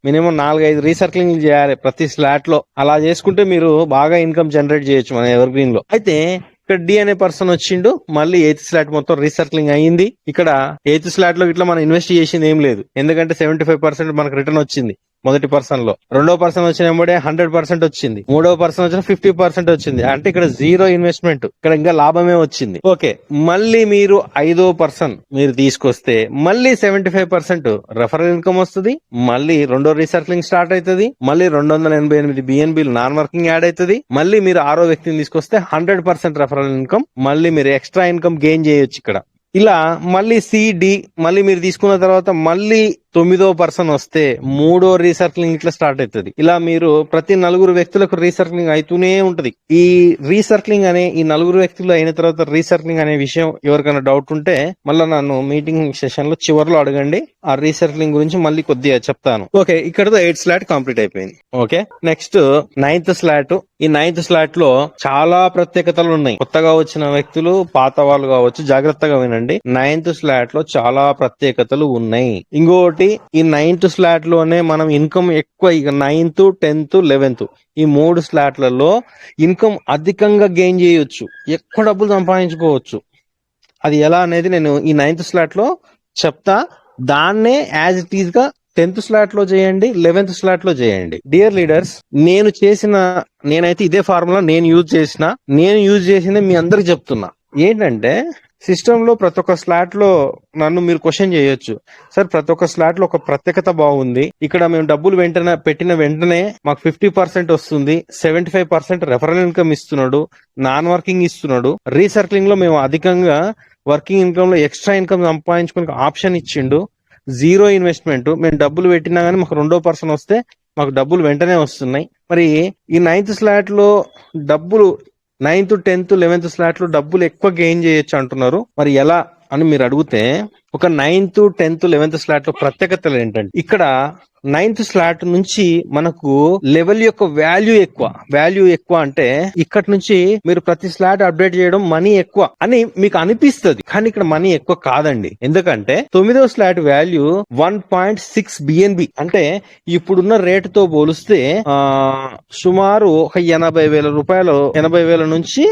మినిమం 4-5 రీసర్క్లింగ్ చేయాలి ప్రతి స్లాట్ లో. అలా చేసుకుంటే మీరు బాగా ఇన్కమ్ జనరేట్ చేయొచ్చు మన ఎవర్ గ్రీన్ లో. అయితే ఇక్కడ డి అనే పర్సన్ వచ్చిండు, మళ్ళీ 8th స్లాట్ మొత్తం రీసర్క్లింగ్ అయ్యింది. ఇక్కడ 8th స్లాట్ లో ఇట్లా మనం ఇన్వెస్ట్ చేసింది ఏం లేదు, ఎందుకంటే 75% మనకు రిటర్న్ వచ్చింది మొదటి పర్సన్ లో. రెండో పర్సన్ వచ్చిన 100% వచ్చింది. మూడో పర్సన్ వచ్చిన 50% వచ్చింది. అంటే ఇక్కడ 0 ఇన్వెస్ట్మెంట్, ఇక్కడ ఇంకా లాభమే వచ్చింది. ఓకే, మళ్ళీ మీరు 5వ పర్సన్ మీరు తీసుకొస్తే మళ్ళీ 75% రెఫరల్ ఇన్కమ్ వస్తుంది. మళ్ళీ రెండో రీసర్క్లింగ్ స్టార్ట్ అవుతుంది. మళ్ళీ 288 BNBలు నాన్ వర్కింగ్ యాడ్ అవుతుంది. మళ్ళీ మీరు 6వ వ్యక్తిని తీసుకొస్తే 100% రెఫరల్ ఇన్కమ్, మళ్ళీ మీరు ఎక్స్ట్రా ఇన్కమ్ గెయిన్ చేయొచ్చు ఇక్కడ. ఇలా మళ్ళీ సిడి మళ్ళీ మీరు తీసుకున్న తర్వాత మళ్ళీ 9వ పర్సన్ వస్తే 3వ రీసర్క్లింగ్ ఇట్లా స్టార్ట్ అవుతుంది. ఇలా మీరు ప్రతి 4 వ్యక్తులకు రీసర్క్లింగ్ అవుతూనే ఉంటది. ఈ రీసర్క్లింగ్ అనే ఈ 4 వ్యక్తులు అయిన తర్వాత రీసర్క్లింగ్ అనే విషయం ఎవరికైనా డౌట్ ఉంటే మళ్ళీ నన్ను మీటింగ్ సెషన్ లో చివరిలో అడగండి. ఆ రీసర్క్లింగ్ గురించి మళ్ళీ కొద్దిగా చెప్తాను. ఓకే, ఇక్కడతో 8th స్లాట్ కంప్లీట్ అయిపోయింది. Okay, next 9th slot. ఈ 9th స్లాట్ లో చాలా ప్రత్యేకతలు ఉన్నాయి. కొత్తగా వచ్చిన వ్యక్తులు, పాత వాళ్ళు కావచ్చు, జాగ్రత్తగా వినండి. 9th స్లాట్ లో చాలా ప్రత్యేకతలు ఉన్నాయి. ఇంకోటి, ఈ 9th స్లాట్ లోనే మనం ఇన్కమ్ ఎక్కువ, ఇక 9th, 10th, 11th ఈ 3 స్లాట్లలో ఇన్కమ్ అధికంగా గెయిన్ చేయొచ్చు, ఎక్కువ డబ్బులు సంపాదించుకోవచ్చు. అది ఎలా అనేది నేను ఈ 9th స్లాట్ లో చెప్తా. దాన్నే యాజ్ ఇట్ ఈజ్ గా 10th స్లాట్ లో చేయండి, 11th స్లాట్ లో చేయండి. డియర్ లీడర్స్, నేనైతే ఇదే ఫార్ములా నేను యూజ్ చేసిందే మీ అందరికి చెప్తున్నా. ఏంటంటే సిస్టమ్ లో ప్రతి ఒక్క స్లాట్ లో నన్ను మీరు క్వశ్చన్ చేయొచ్చు, సార్ ప్రతి ఒక్క స్లాట్ లో ఒక ప్రత్యేకత బాగుంది, ఇక్కడ మేము డబ్బులు పెట్టిన వెంటనే మాకు 50% వస్తుంది, 75% రెఫరల్ ఇన్కమ్ ఇస్తున్నాడు, నాన్ వర్కింగ్ ఇస్తున్నాడు, రీసర్క్లింగ్ లో మేము అధికంగా వర్కింగ్ ఇన్కమ్ లో ఎక్స్ట్రా ఇన్కమ్ సంపాదించుకునే ఆప్షన్ ఇచ్చిండు, 0 ఇన్వెస్ట్మెంట్, మేము డబ్బులు పెట్టినా గానీ మాకు 2వ పర్సన్ వస్తే మాకు డబ్బులు వెంటనే వస్తున్నాయి. మరి ఈ 9th స్లాట్ లో డబ్బులు 9th, 10th, 11th స్లాట్ లో డబ్బులు ఎక్కువ గెయిన్ చేయొచ్చు అంటున్నారు. మరి ఎలా అని మీరు అడిగితే, ఒక 9th, 10th, 11th స్లాట్ లో ప్రత్యేకతలు ఏంటంటే, ఇక్కడ 9th స్లాట్ నుంచి మనకు లెవెల్ యొక్క వాల్యూ ఎక్కువ అంటే ఇక్కడ నుంచి మీరు ప్రతి స్లాట్ అప్డేట్ చేయడం మనీ ఎక్కువ అని మీకు అనిపిస్తుంది, కానీ ఇక్కడ మనీ ఎక్కువ కాదండి. ఎందుకంటే 9వ స్లాట్ వాల్యూ 1.6 BNB, అంటే ఇప్పుడున్న రేటుతో పోలిస్తే సుమారు ఒక 80,000 రూపాయలు, 80,000 నుంచి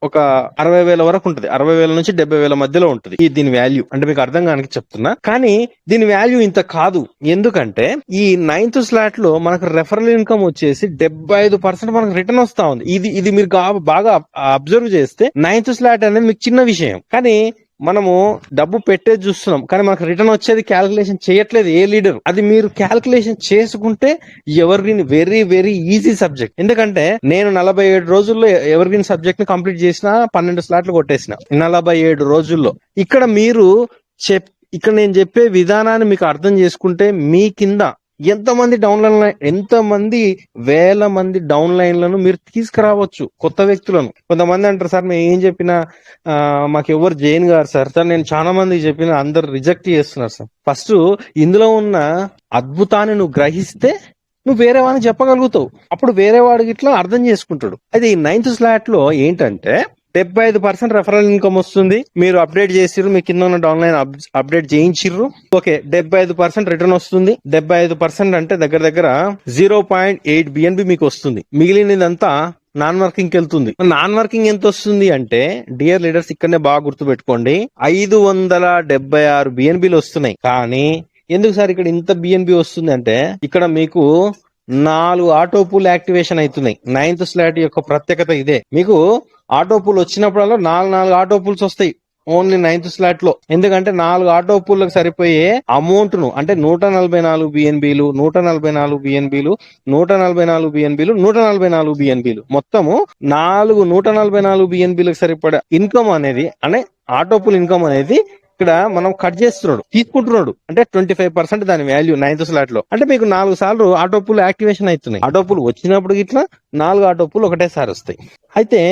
ఒక 60,000 వరకు ఉంటది. 60,000 నుంచి 70,000 మధ్యలో ఉంటది దీని వాల్యూ. అంటే మీకు అర్థం కానికి చెప్తున్నా, కానీ దీని వాల్యూ ఇంత కాదు. ఎందుకంటే ఈ 9th స్లాట్ లో మనకు రెఫరల్ ఇన్కమ్ వచ్చేసి 75% మనకు రిటర్న్ వస్తా ఉంది. ఇది మీరు బాగా అబ్జర్వ్ చేస్తే 9th స్లాట్ అనేది మీకు చిన్న విషయం, కానీ మనము డబ్బు పెట్టేది చూస్తున్నాం, కానీ మనకు రిటర్న్ వచ్చేది క్యాల్కులేషన్ చేయట్లేదు ఏ లీడర్. అది మీరు క్యాల్కులేషన్ చేసుకుంటే ever green very very easy subject. ఎందుకంటే నేను 47 రోజుల్లో ఎవర్ గ్రీన్ సబ్జెక్ట్ ని కంప్లీట్ చేసిన, 12 స్లాట్లు కొట్టేసిన 47 రోజుల్లో. ఇక్కడ మీరు ఇక్కడ నేను చెప్పే విధానాన్ని మీకు అర్థం చేసుకుంటే మీ కింద ఎంతమంది వేల మంది డౌన్ లైన్లను మీరు తీసుకురావచ్చు, కొత్త వ్యక్తులను. కొంతమంది అంటారు, సార్ మేము ఏం చెప్పినా మాకు ఎవరు జైన్ గారు సార్, నేను చాలా మందికి చెప్పిన అందరు రిజెక్ట్ చేస్తున్నారు సార్. ఫస్ట్ ఇందులో ఉన్న అద్భుతాన్ని నువ్వు గ్రహిస్తే నువ్వు వేరే వాడిని చెప్పగలుగుతావు, అప్పుడు వేరే వాడికి ఇట్లా అర్థం చేసుకుంటాడు. అయితే ఈ 9th స్లాట్ లో ఏంటంటే 75% రెఫరల్ ఇన్కమ్ వస్తుంది. మీరు అప్డేట్ చేసిర్రు, మీ కింద ఉన్న డౌన్ లైన్ అప్డేట్ చేయించిర్రు. ఓకే, 75% రిటర్న్ వస్తుంది. 75% అంటే దగ్గర 0.8 BNB మీకు వస్తుంది. మిగిలినదంతా నాన్ వర్కింగ్ కి వెళ్తుంది. నాన్ వర్కింగ్ ఎంత వస్తుంది అంటే డియర్ లీడర్స్ ఇక్కడనే బాగా గుర్తుపెట్టుకోండి, 576 బిఎన్బిలు వస్తున్నాయి. కానీ ఎందుకు సార్ ఇక్కడ ఇంత బిఎన్బి వస్తుంది అంటే ఇక్కడ మీకు 4 ఆటో పూల్ యాక్టివేషన్ అవుతున్నాయి. 9th స్లాట్ యొక్క ప్రత్యేకత ఇదే. మీకు ఆటో పూల్ వచ్చినప్పుడల్లా 4 ఆటో పూల్స్ వస్తాయి ఓన్లీ 9th స్లాట్ లో. ఎందుకంటే 4 ఆటో పూల్లకు సరిపోయే అమౌంట్ ను అంటే 144 బిఎన్బిలు, 144 బిఎన్బిలు, 144 బిఎన్బిలు, 144 బిఎన్బిలు, మొత్తము 144 బిఎన్బిలకు సరిపడా ఇన్కమ్ అనేది అంటే ఆటో పూల్ ఇన్కమ్ అనేది ఇక్కడ మనం కట్ చేస్తున్నాడు, తీసుకుంటున్నాడు. అంటే 25% దాని వాల్యూ 9th స్లాట్ లో. అంటే మీకు 4 సార్లు ఆటో పూల్ యాక్టివేషన్ అవుతున్నాయి. ఆటో పూల్ వచ్చినప్పుడు ఇట్లా 4 ఆటో పూల్ ఒకటేసారి వస్తాయి. అయితే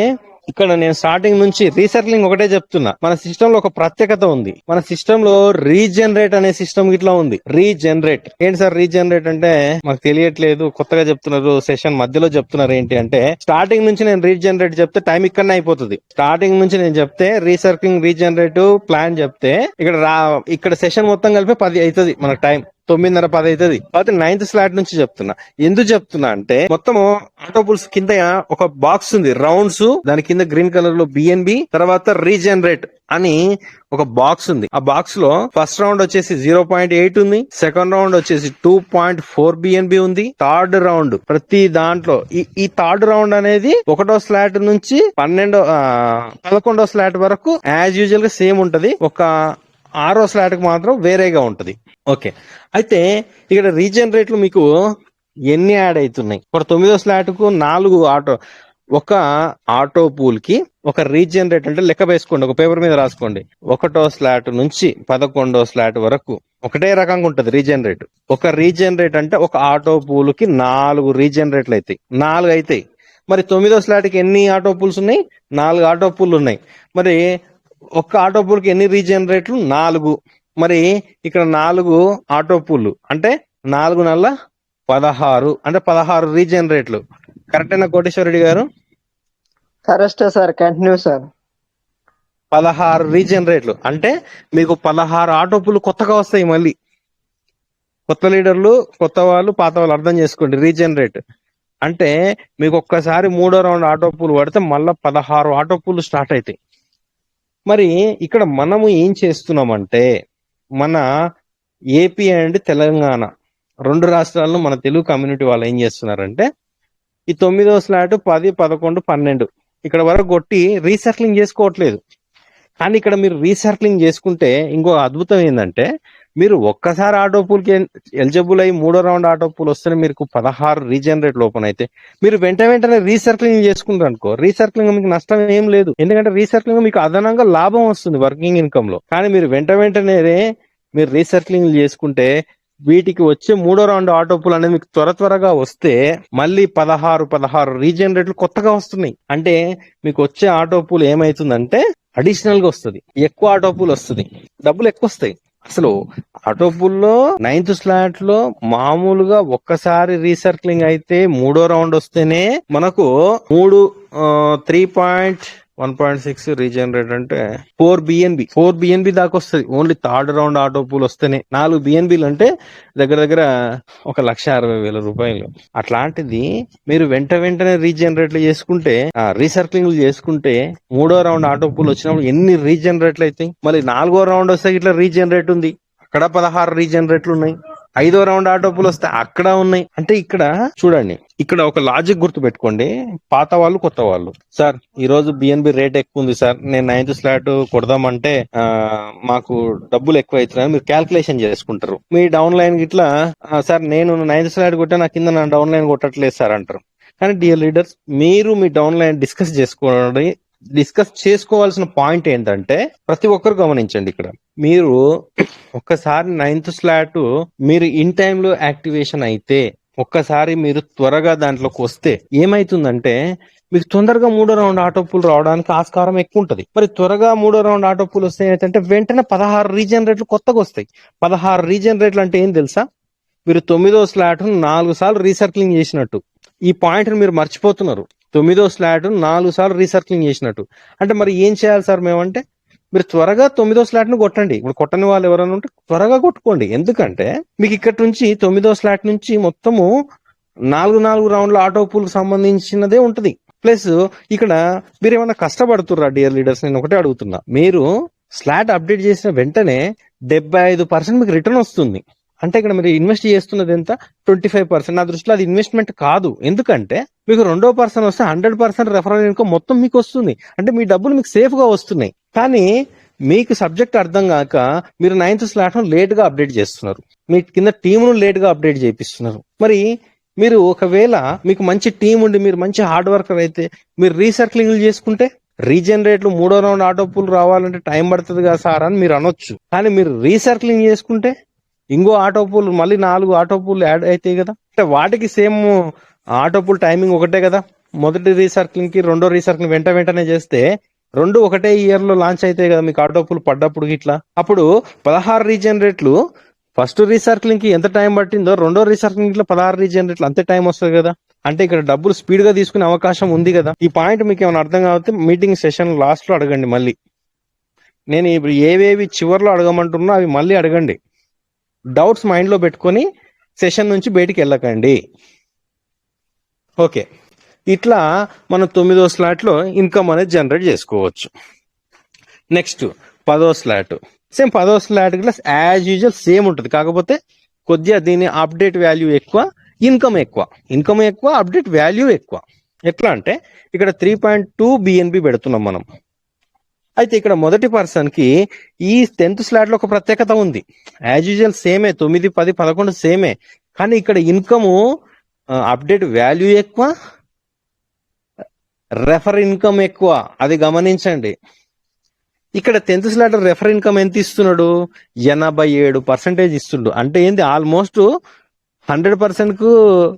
ఇక్కడ నేను స్టార్టింగ్ నుంచి రీసర్క్లింగ్ ఒకటే చెప్తున్నా. మన సిస్టమ్ లో ఒక ప్రత్యేకత ఉంది. మన సిస్టమ్ లో రీజనరేట్ అనే సిస్టమ్ ఇట్లా ఉంది. రీజనరేట్ ఏంటి సార్? రీజనరేట్ అంటే మాకు తెలియట్లేదు, కొత్తగా చెప్తున్నారు, సెషన్ మధ్యలో చెప్తున్నారు. ఏంటి అంటే స్టార్టింగ్ నుంచి నేను రీజనరేట్ చెప్తే టైం ఇక్కడనే అయిపోతుంది. స్టార్టింగ్ నుంచి నేను చెప్తే రీసర్క్లింగ్ రీజనరేటివ్ ప్లాన్ చెప్తే ఇక్కడ సెషన్ మొత్తం కలిపి 10 అవుతుంది మనకు టైం. 9:30-10 అవుతుంది. కాబట్టి 9th స్లాట్ నుంచి చెప్తున్నా. ఎందుకు చెప్తున్నా అంటే మొత్తము ఆటో పూల్స్ కింద ఒక బాక్స్ ఉంది రౌండ్స్, దాని కింద గ్రీన్ కలర్ లో బిఎన్బి, తర్వాత రీజనరేట్ అని ఒక బాక్స్ ఉంది. ఆ బాక్స్ లో ఫస్ట్ రౌండ్ వచ్చేసి 0.8 ఉంది, సెకండ్ రౌండ్ వచ్చేసి 2.4 బిఎన్బి ఉంది, థర్డ్ రౌండ్ ప్రతి దాంట్లో ఈ థర్డ్ రౌండ్ అనేది 1వ స్లాట్ నుంచి 11వ స్లాట్ వరకు యాజ్ యూజువల్ గా సేమ్ ఉంటది. ఒక 6వ స్లాట్ కి మాత్రం వేరేగా ఉంటది. ఓకే, అయితే ఇక్కడ రీజనరేట్లు మీకు ఎన్ని యాడ్ అవుతున్నాయి? ఇప్పుడు 9వ స్లాట్ కు 4 ఆటో, ఒక ఆటో పూల్ కి ఒక రీజనరేట్ అంటే లెక్క వేసుకోండి, ఒక పేపర్ మీద రాసుకోండి. 1వ స్లాట్ నుంచి 11వ స్లాట్ వరకు ఒకటే రకంగా ఉంటది రీజనరేట్. ఒక రీజనరేట్ అంటే ఒక ఆటో పూల్ కి 4 రీజనరేట్లు అవుతాయి, 4 అవుతాయి. మరి 9వ స్లాట్ కి ఎన్ని ఆటో పూల్స్ ఉన్నాయి? 4 ఆటో పూల్ ఉన్నాయి. మరి ఒక్క ఆటో పూల్ కి ఎన్ని రీజనరేట్లు? 4. మరి ఇక్కడ 4 ఆటో పూల్ అంటే 4 నల్ల 16 అంటే 16 రీజనరేట్లు. కరెక్టేనా కోటేశ్వరరెడ్డి గారు? Correct sir, continue sir. 16 రీజనరేట్లు అంటే మీకు 16 ఆటో పూల్ కొత్తగా వస్తాయి. మళ్ళీ కొత్త లీడర్లు, కొత్త వాళ్ళు, పాత వాళ్ళు అర్థం చేసుకోండి. రీజనరేట్ అంటే మీకు ఒక్కసారి 3వ రౌండ్ ఆటో పూల్ పడితే మళ్ళీ 16 ఆటో పూల్ స్టార్ట్ అవుతాయి. మరి ఇక్కడ మనము ఏం చేస్తున్నామంటే మన ఏపీ అండ్ తెలంగాణ 2 రాష్ట్రాల్లో మన తెలుగు కమ్యూనిటీ వాళ్ళు ఏం చేస్తున్నారంటే ఈ 9వ స్లాట్ 10, 11, 12 ఇక్కడ వరకు కొట్టి రీసర్క్లింగ్ చేసుకోవట్లేదు. కానీ ఇక్కడ మీరు రీసర్క్లింగ్ చేసుకుంటే ఇంకో అద్భుతం ఏంటంటే మీరు ఒక్కసారి ఆటో పూల్ కి ఎలిజిబుల్ అయ్యి 3వ రౌండ్ ఆటో పూల్ వస్తే మీకు 16 రీజనరేట్ ఓపెన్ అయితే మీరు వెంటనే రీసర్క్లింగ్ చేసుకుంటారు అనుకో, రీసర్క్లింగ్ మీకు నష్టం ఏం లేదు. ఎందుకంటే రీసర్క్లింగ్ మీకు అదనంగా లాభం వస్తుంది వర్కింగ్ ఇన్కమ్ లో. కానీ మీరు వెంటనే మీరు రీసర్క్లింగ్ చేసుకుంటే వీటికి వచ్చే 3వ రౌండ్ ఆటో పూల్ అనేది మీకు త్వరగా వస్తే మళ్ళీ 16 రీజనరేట్లు కొత్తగా వస్తున్నాయి. అంటే మీకు వచ్చే ఆటో పూల్ ఏమైతుందంటే అడిషనల్ గా వస్తుంది, ఎక్కువ ఆటో పూల్ వస్తుంది, డబ్బులు ఎక్కువ వస్తాయి. అసలు ఆటో పూల్ లో 9th స్లాట్ లో మామూలుగా ఒక్కసారి రీసర్క్లింగ్ అయితే 3వ రౌండ్ వస్తేనే మనకు 3.1.6 రీజనరేట్ అంటే 4 బిఎన్బి దాకా వస్తుంది. Only third round auto pool వస్తేనే 4 బిఎన్బిలు అంటే దగ్గర 1,60,000 రూపాయలు. అట్లాంటిది మీరు వెంటనే రీజనరేట్లు చేసుకుంటే, రీసర్క్లింగ్ చేసుకుంటే 3వ రౌండ్ ఆటో పూల్ వచ్చినప్పుడు ఎన్ని రీజనరేట్లు అవుతాయి. మళ్ళీ 4వ రౌండ్ వస్తే ఇట్లా రీజనరేట్ ఉంది, అక్కడ 16 రీజనరేట్లు ఉన్నాయి. 5వ రౌండ్ ఆటో పూల్ వస్తే అక్కడ ఉన్నాయి. అంటే ఇక్కడ చూడండి, ఇక్కడ ఒక లాజిక్ గుర్తు పెట్టుకోండి. పాత వాళ్ళు, కొత్త వాళ్ళు. సార్ ఈ రోజు బిఎన్బి రేట్ ఎక్కువ ఉంది సార్, నేను 9th స్లాట్ కొడదామంటే మాకు డబ్బులు ఎక్కువ అవుతున్నాయని మీరు క్యాల్కులేషన్ చేసుకుంటారు. మీ డౌన్ లైన్ ఇట్లా సార్ నేను 9th స్లాట్ కొట్టా, నా కింద నా డౌన్ లైన్ కొట్టట్లేదు సార్ అంటారు. కానీ డియర్ లీడర్స్, మీరు మీ డౌన్ లైన్ డిస్కస్ చేసుకోవాల్సిన పాయింట్ ఏంటంటే ప్రతి ఒక్కరు గమనించండి. ఇక్కడ మీరు ఒక్కసారి 9th స్లాట్ మీరు ఇన్ టైమ్ లో యాక్టివేషన్ అయితే, ఒక్కసారి మీరు త్వరగా దాంట్లోకి వస్తే ఏమైతుందంటే మీకు తొందరగా 3వ రౌండ్ ఆటో పూల్ రావడానికి ఆస్కారం ఎక్కువ ఉంటది. మరి త్వరగా 3వ రౌండ్ ఆటో పూల్ వస్తే ఏంటంటే వెంటనే 16 రీజనరేట్లు కొత్తగా వస్తాయి. 16 రీజనరేట్లు అంటే ఏం తెలుసా? మీరు 9వ స్లాట్ 4 సార్లు రీసర్క్లింగ్ చేసినట్టు. ఈ పాయింట్ మీరు మర్చిపోతున్నారు. 9వ స్లాట్ 4 సార్లు రీసర్క్లింగ్ చేసినట్టు. అంటే మరి ఏం చేయాలి సార్ మేమంటే మీరు త్వరగా 9వ స్లాట్ ను కొట్టండి. ఇప్పుడు కొట్టని వాళ్ళు ఎవరైనా ఉంటే త్వరగా కొట్టుకోండి. ఎందుకంటే మీకు ఇక్కడ నుంచి 9వ స్లాట్ నుంచి మొత్తము 4 రౌండ్ల ఆటో పూల్ సంబంధించినదే ఉంటది. ప్లస్ ఇక్కడ మీరు ఏమైనా కష్టపడుతుర్రా డియర్ లీడర్స్? నేను ఒకటే అడుగుతున్నా, మీరు స్లాట్ అప్డేట్ చేసిన వెంటనే 75% మీకు రిటర్న్ వస్తుంది. అంటే ఇక్కడ మీరు ఇన్వెస్ట్ చేస్తున్నది ఎంత? 25%. నా దృష్టిలో అది ఇన్వెస్ట్మెంట్ కాదు. ఎందుకంటే మీకు రెండో పర్సన్ వస్తే 100% రెఫరల్ ఇన్కమ్ మొత్తం మీకు వస్తుంది. అంటే మీ డబ్బులు మీకు సేఫ్ గా వస్తున్నాయి. కానీ మీకు సబ్జెక్ట్ అర్థం కాక మీరు 9th స్లాట్ ను లేట్ గా అప్డేట్ చేస్తున్నారు. మీ కింద టీమును లేట్ గా అప్డేట్ చేపిస్తున్నారు. మరి మీరు ఒకవేళ మీకు మంచి టీం ఉండి మీరు మంచి హార్డ్ వర్కర్ అయితే మీరు రీసర్క్లింగ్ చేసుకుంటే రీజనరేట్లు 3వ రౌండ్ ఆటో పూల్ రావాలంటే టైం పడుతుంది కదా సార్ అని మీరు అనొచ్చు. కానీ మీరు రీసర్క్లింగ్ చేసుకుంటే ఇంకో ఆటో పూల్ మళ్ళీ 4 ఆటో పూల్ యాడ్ అవుతాయి కదా. అంటే వాటికి సేమ్ ఆటో పూల్ టైమింగ్ ఒకటే కదా. మొదటి రీసర్క్లింగ్ కి రెండో రీసర్క్లింగ్ వెంటనే చేస్తే రెండు ఒకటే ఇయర్ లో లాంచ్ అవుతాయి కదా మీకు ఆటో పూల్ పడ్డప్పుడు ఇట్లా. అప్పుడు 16 రీజనరేట్లు ఫస్ట్ రీసర్క్లింగ్ కి ఎంత టైం పట్టిందో రెండో రీసర్క్లింగ్ లో 16 రీజనరేట్లు అంతే టైం వస్తుంది కదా. అంటే ఇక్కడ డబ్బులు స్పీడ్ గా తీసుకునే అవకాశం ఉంది కదా. ఈ పాయింట్ మీకు ఏమైనా అర్థం కాకపోతే మీటింగ్ సెషన్ లాస్ట్ లో అడగండి. మళ్ళీ నేను ఇప్పుడు ఏవేవి చివర్లో అడగమంటున్నా అవి మళ్ళీ అడగండి. డౌట్స్ మైండ్ లో పెట్టుకొని సెషన్ నుంచి బయటికి వెళ్ళకండి. ఓకే, ఇట్లా మనం 9వ స్లాట్ లో ఇన్కమ్ అనేది జనరేట్ చేసుకోవచ్చు. నెక్స్ట్ 10వ స్లాట్. సేమ్ 10వ స్లాట్ యాజ్ యూజువల్ సేమ్ ఉంటుంది. కాకపోతే కొద్దిగా దీని అప్డేట్ వాల్యూ ఎక్కువ, ఇన్కమ్ ఎక్కువ, అప్డేట్ వాల్యూ ఎక్కువ. ఎట్లా అంటే ఇక్కడ 3.2 BNB పెడుతున్నాం మనం. అయితే ఇక్కడ మొదటి పర్సన్ కి ఈ 10th స్లాట్ లో ఒక ప్రత్యేకత ఉంది. యాజ్ యూజువల్ సేమే 9, 10, 11 సేమే. కానీ ఇక్కడ ఇన్కమ్ అప్డేట్ వాల్యూ ఎక్కువ, రెఫర్ ఇన్కమ్ ఎక్కువ. అది గమనించండి. ఇక్కడ 10th స్లాట్ రెఫర్ ఇన్కమ్ ఎంత ఇస్తున్నాడు? 87% ఇస్తుండు. అంటే ఏంది ఆల్మోస్ట్ 100% కు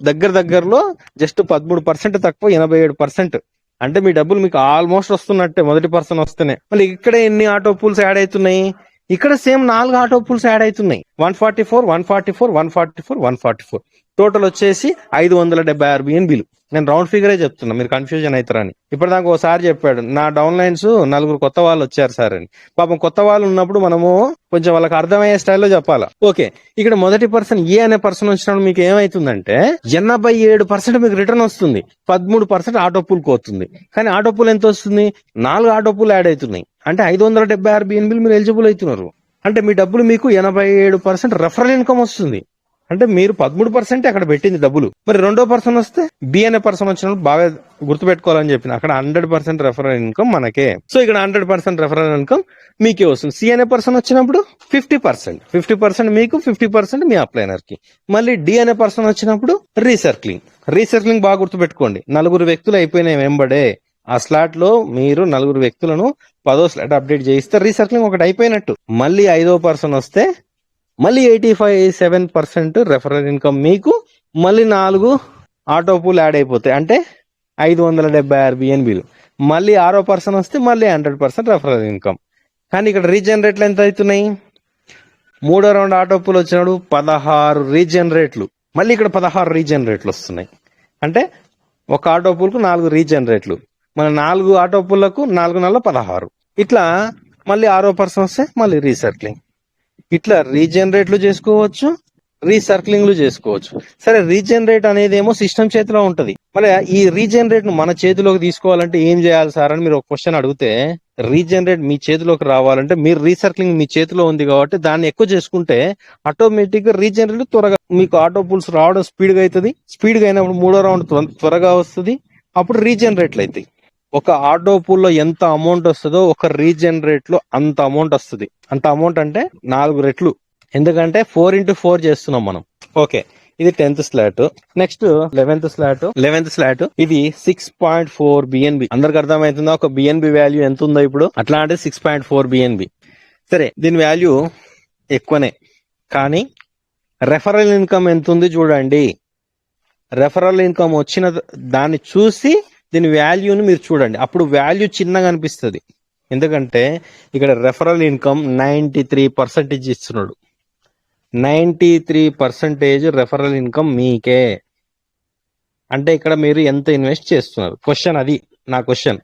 దగ్గరలో జస్ట్ 13% తక్కువ 87%. అంటే మీ డబ్బులు మీకు ఆల్మోస్ట్ వస్తున్నట్టే మొదటి పర్సన్ వస్తేనే. మళ్ళీ ఇక్కడ ఎన్ని ఆటో పూల్స్ యాడ్ అవుతున్నాయి? ఇక్కడ సేమ్ 4 ఆటో పూల్స్ యాడ్ అవుతున్నాయి. 144 టోటల్ వచ్చేసి 576 BNBలు. నేను రౌండ్ ఫిగరే చెప్తున్నా, మీరు కన్ఫ్యూజన్ అవుతారని. ఇప్పటిదాకా ఒకసారి చెప్పాడు, నా డౌన్ లైన్స్ 4 కొత్త వాళ్ళు వచ్చారు సార్ అని. పాపం కొత్త వాళ్ళు ఉన్నప్పుడు మనము కొంచెం వాళ్ళకి అర్థమయ్యే స్టైల్లో చెప్పాలా. ఓకే, ఇక్కడ మొదటి పర్సన్ ఏ అనే పర్సన్ వచ్చినప్పుడు మీకు ఏమైతుందంటే 87% మీకు రిటర్న్ వస్తుంది, 13% ఆటో పూల్ పోతుంది. కానీ ఆటో పూల్ ఎంత వస్తుంది? 4 ఆటో పూల్ యాడ్ అవుతున్నాయి. అంటే 576 BNBలు మీరు ఎలిజిబుల్ అవుతున్నారు. అంటే మీ డబ్బులు మీకు 87% రెఫరల్ ఇన్కమ్ వస్తుంది. అంటే మీరు 13% అక్కడ పెట్టింది డబ్బులు. మరి రెండో పర్సన్ వస్తే బి అనే పర్సన్ వచ్చినప్పుడు బాగా గుర్తుపెట్టుకోవాలని చెప్పిన, అక్కడ 100% రెఫరల్ ఇన్కమ్ మనకే. సో ఇక్కడ 100% రెఫరల్ ఇన్కమ్ మీకే వస్తుంది. సి అనే పర్సన్ వచ్చినప్పుడు 50% మీకు, 50% మీ అప్లైనర్ కి. మళ్ళీ డి అనే పర్సన్ వచ్చినప్పుడు రీసర్క్లింగ్ బాగా గుర్తుపెట్టుకోండి. 4 వ్యక్తులు అయిపోయినాయి వెంబడే. ఆ స్లాట్ లో మీరు 4 వ్యక్తులను 10వ స్లాట్ అప్డేట్ చేయిస్తే రీసర్క్లింగ్ ఒకటి అయిపోయినట్టు. మళ్ళీ 5వ పర్సన్ వస్తే మళ్ళీ 87% రెఫరల్ ఇన్కమ్ మీకు, మళ్ళీ 4 ఆటో పూల్ యాడ్ అయిపోతాయి. అంటే 576 BNBలు. మళ్ళీ 6వ పర్సన్ వస్తే మళ్ళీ 100% రెఫరల్ ఇన్కమ్. కానీ ఇక్కడ రీజనరేట్లు ఎంత అవుతున్నాయి? 3వ రౌండ్ ఆటో పూల్ వచ్చినప్పుడు 16 రీజనరేట్లు. మళ్ళీ ఇక్కడ 16 రీజనరేట్లు వస్తున్నాయి. అంటే ఒక ఆటో పూల్ కు 4 రీజనరేట్లు. మన 4 ఆటో పూల్లకు 4 4 16. ఇట్లా మళ్ళీ 6వ పర్సన్ వస్తే మళ్ళీ రీసర్క్లింగ్. ఇట్లా రీజనరేట్లు చేసుకోవచ్చు, రీసర్క్లింగ్లు చేసుకోవచ్చు. సరే, రీజనరేట్ అనేది ఏమో సిస్టమ్ చేతిలో ఉంటది. మరి ఈ రీజనరేట్ ను మన చేతిలోకి తీసుకోవాలంటే ఏం చేయాలి సార్ అని మీరు ఒక క్వశ్చన్ అడిగితే, రీజనరేట్ మీ చేతిలోకి రావాలంటే మీరు రీసర్క్లింగ్ మీ చేతిలో ఉంది కాబట్టి దాన్ని ఎక్కువ చేసుకుంటే ఆటోమేటిక్ గా రీజనరేట్ త్వరగా మీకు ఆటో పూల్స్ రావడం స్పీడ్ గా అవుతుంది. స్పీడ్ గా అయినప్పుడు 3వ రౌండ్ త్వరగా వస్తుంది. అప్పుడు రీజనరేట్లు అవుతాయి. ఒక ఆటో పూల్ లో ఎంత అమౌంట్ వస్తుందో ఒక రీజనరేట్ లో అంత అమౌంట్ వస్తుంది. అంత అమౌంట్ అంటే 4 రెట్లు. ఎందుకంటే 4x4 చేస్తున్నాం మనం. ఓకే, ఇది 10th slot. Next 11th slot. ఇది 6.4 BNB. అందరికి అర్థమవుతుందా ఒక BNB వాల్యూ ఎంత ఉందో ఇప్పుడు? అట్లా అంటే 6.4 BNB. సరే, దీని వాల్యూ ఎక్కువనే. కానీ రెఫరల్ ఇన్కమ్ ఎంత ఉంది చూడండి. రెఫరల్ ఇన్కమ్ వచ్చిన దాన్ని చూసి దీని వాల్యూని మీరు చూడండి. అప్పుడు వాల్యూ చిన్నగా అనిపిస్తుంది. ఎందుకంటే ఇక్కడ రెఫరల్ ఇన్కమ్ 93% ఇస్తున్నాడు. 93% రెఫరల్ ఇన్కమ్ మీకే. అంటే ఇక్కడ మీరు ఎంత ఇన్వెస్ట్ చేస్తున్నారు? క్వశ్చన్ అది. నా క్వశ్చన్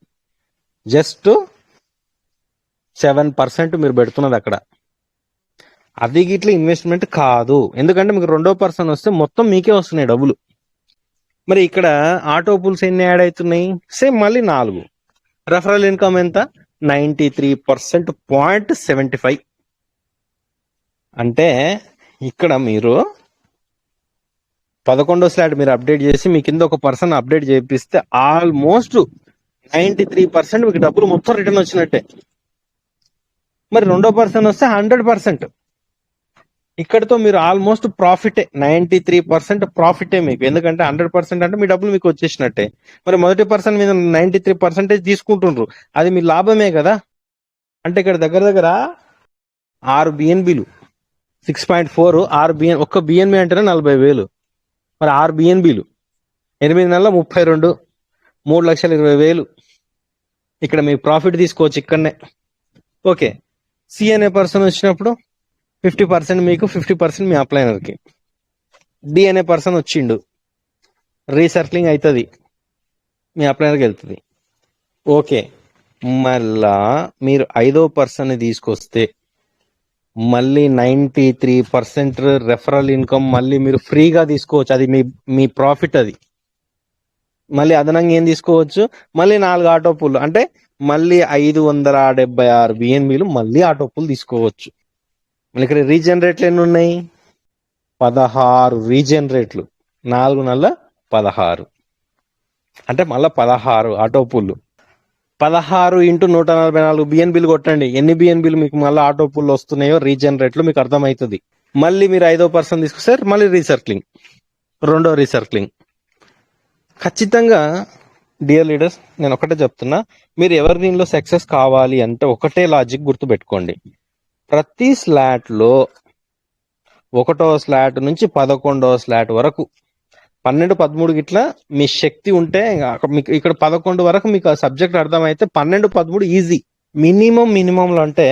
జస్ట్ 7% మీరు పెడుతున్నది అక్కడ. అది గిట్ల ఇన్వెస్ట్మెంట్ కాదు. ఎందుకంటే మీకు రెండో పర్సన్ వస్తే మొత్తం మీకే వస్తున్నాయి డబ్బులు. మరి ఇక్కడ ఆటో పూల్స్ ఎన్ని యాడ్ అవుతున్నాయి? సేమ్ మళ్ళీ 4. రెఫరల్ ఇన్కమ్ ఎంత? 93%.75. అంటే ఇక్కడ మీరు 11వ స్లాట్ మీరు అప్డేట్ చేసి మీ కింద ఒక పర్సన్ అప్డేట్ చేపిస్తే ఆల్మోస్ట్ 93% మీకు డబ్బులు మొత్తం రిటర్న్ వచ్చినట్టే. మరి రెండో పర్సన్ వస్తే 100%. ఇక్కడతో మీరు ఆల్మోస్ట్ ప్రాఫిటే, 93% ప్రాఫిటే మీకు. ఎందుకంటే 100% అంటే మీ డబ్బులు మీకు వచ్చేసినట్టే. మరి మొదటి పర్సన్ మీద 93% తీసుకుంటుండ్రు, అది మీ లాభమే కదా. అంటే ఇక్కడ దగ్గర దగ్గర 6 బిఎన్బిలు, 6.4 6 బిఎన్, ఒక్క బిఎన్బి అంటేనే 40,000. మరి 6 బిఎన్బిలు 8 నెలల 32, 3,20,000 ఇక్కడ మీ ప్రాఫిట్ తీసుకోవచ్చు ఇక్కడనే. ఓకే, సి అనే పర్సన్ వచ్చినప్పుడు 50% మీకు, 50% మీ అప్లైనర్కి. డి అనే పర్సన్ వచ్చిండు, రీసర్క్లింగ్ అవుతుంది, మీ అప్లైనర్కి వెళ్తుంది. ఓకే, మళ్ళా మీరు 5వ పర్సన్ తీసుకొస్తే మళ్ళీ 93% రెఫరల్ ఇన్కమ్ మళ్ళీ మీరు ఫ్రీగా తీసుకోవచ్చు. అది మీ ప్రాఫిట్. అది మళ్ళీ అదనంగా ఏం తీసుకోవచ్చు? మళ్ళీ 4 ఆటో పూల్, అంటే మళ్ళీ 576 బిఎన్బిలు మళ్ళీ ఆటో పూల్ తీసుకోవచ్చు. మళ్ళీ ఇక్కడ రీజన్ రేట్లు ఎన్ని ఉన్నాయి? 16 రీజన్ రేట్లు, 4 నెలల 16, అంటే మళ్ళీ 16 ఆటో పూల్. 16 ఇంటూ 144 బిఎన్బిలు కొట్టండి, ఎన్ని బిఎన్బిలు మీకు మళ్ళీ ఆటో పూల్ వస్తున్నాయో రీజన్ రేట్లు మీకు అర్థమవుతుంది. మళ్ళీ మీరు 5వ పర్సన్ తీసుకొస్తే మళ్ళీ రీసర్క్లింగ్, రెండో రీసర్క్లింగ్. ఖచ్చితంగా డియర్ లీడర్స్, నేను ఒకటే చెప్తున్నా, మీరు ఎవర్ గ్రీన్ లో సక్సెస్ కావాలి అంటే ఒకటే లాజిక్ గుర్తుపెట్టుకోండి. ప్రతి స్లాట్ లో 1వ స్లాట్ నుంచి 11వ స్లాట్ వరకు 12, 13 గిట్లా మీ శక్తి ఉంటే మీకు ఇక్కడ 11 వరకు మీకు ఆ సబ్జెక్ట్ అర్థమైతే 12, 13 ఈజీ. మినిమంలో అంటే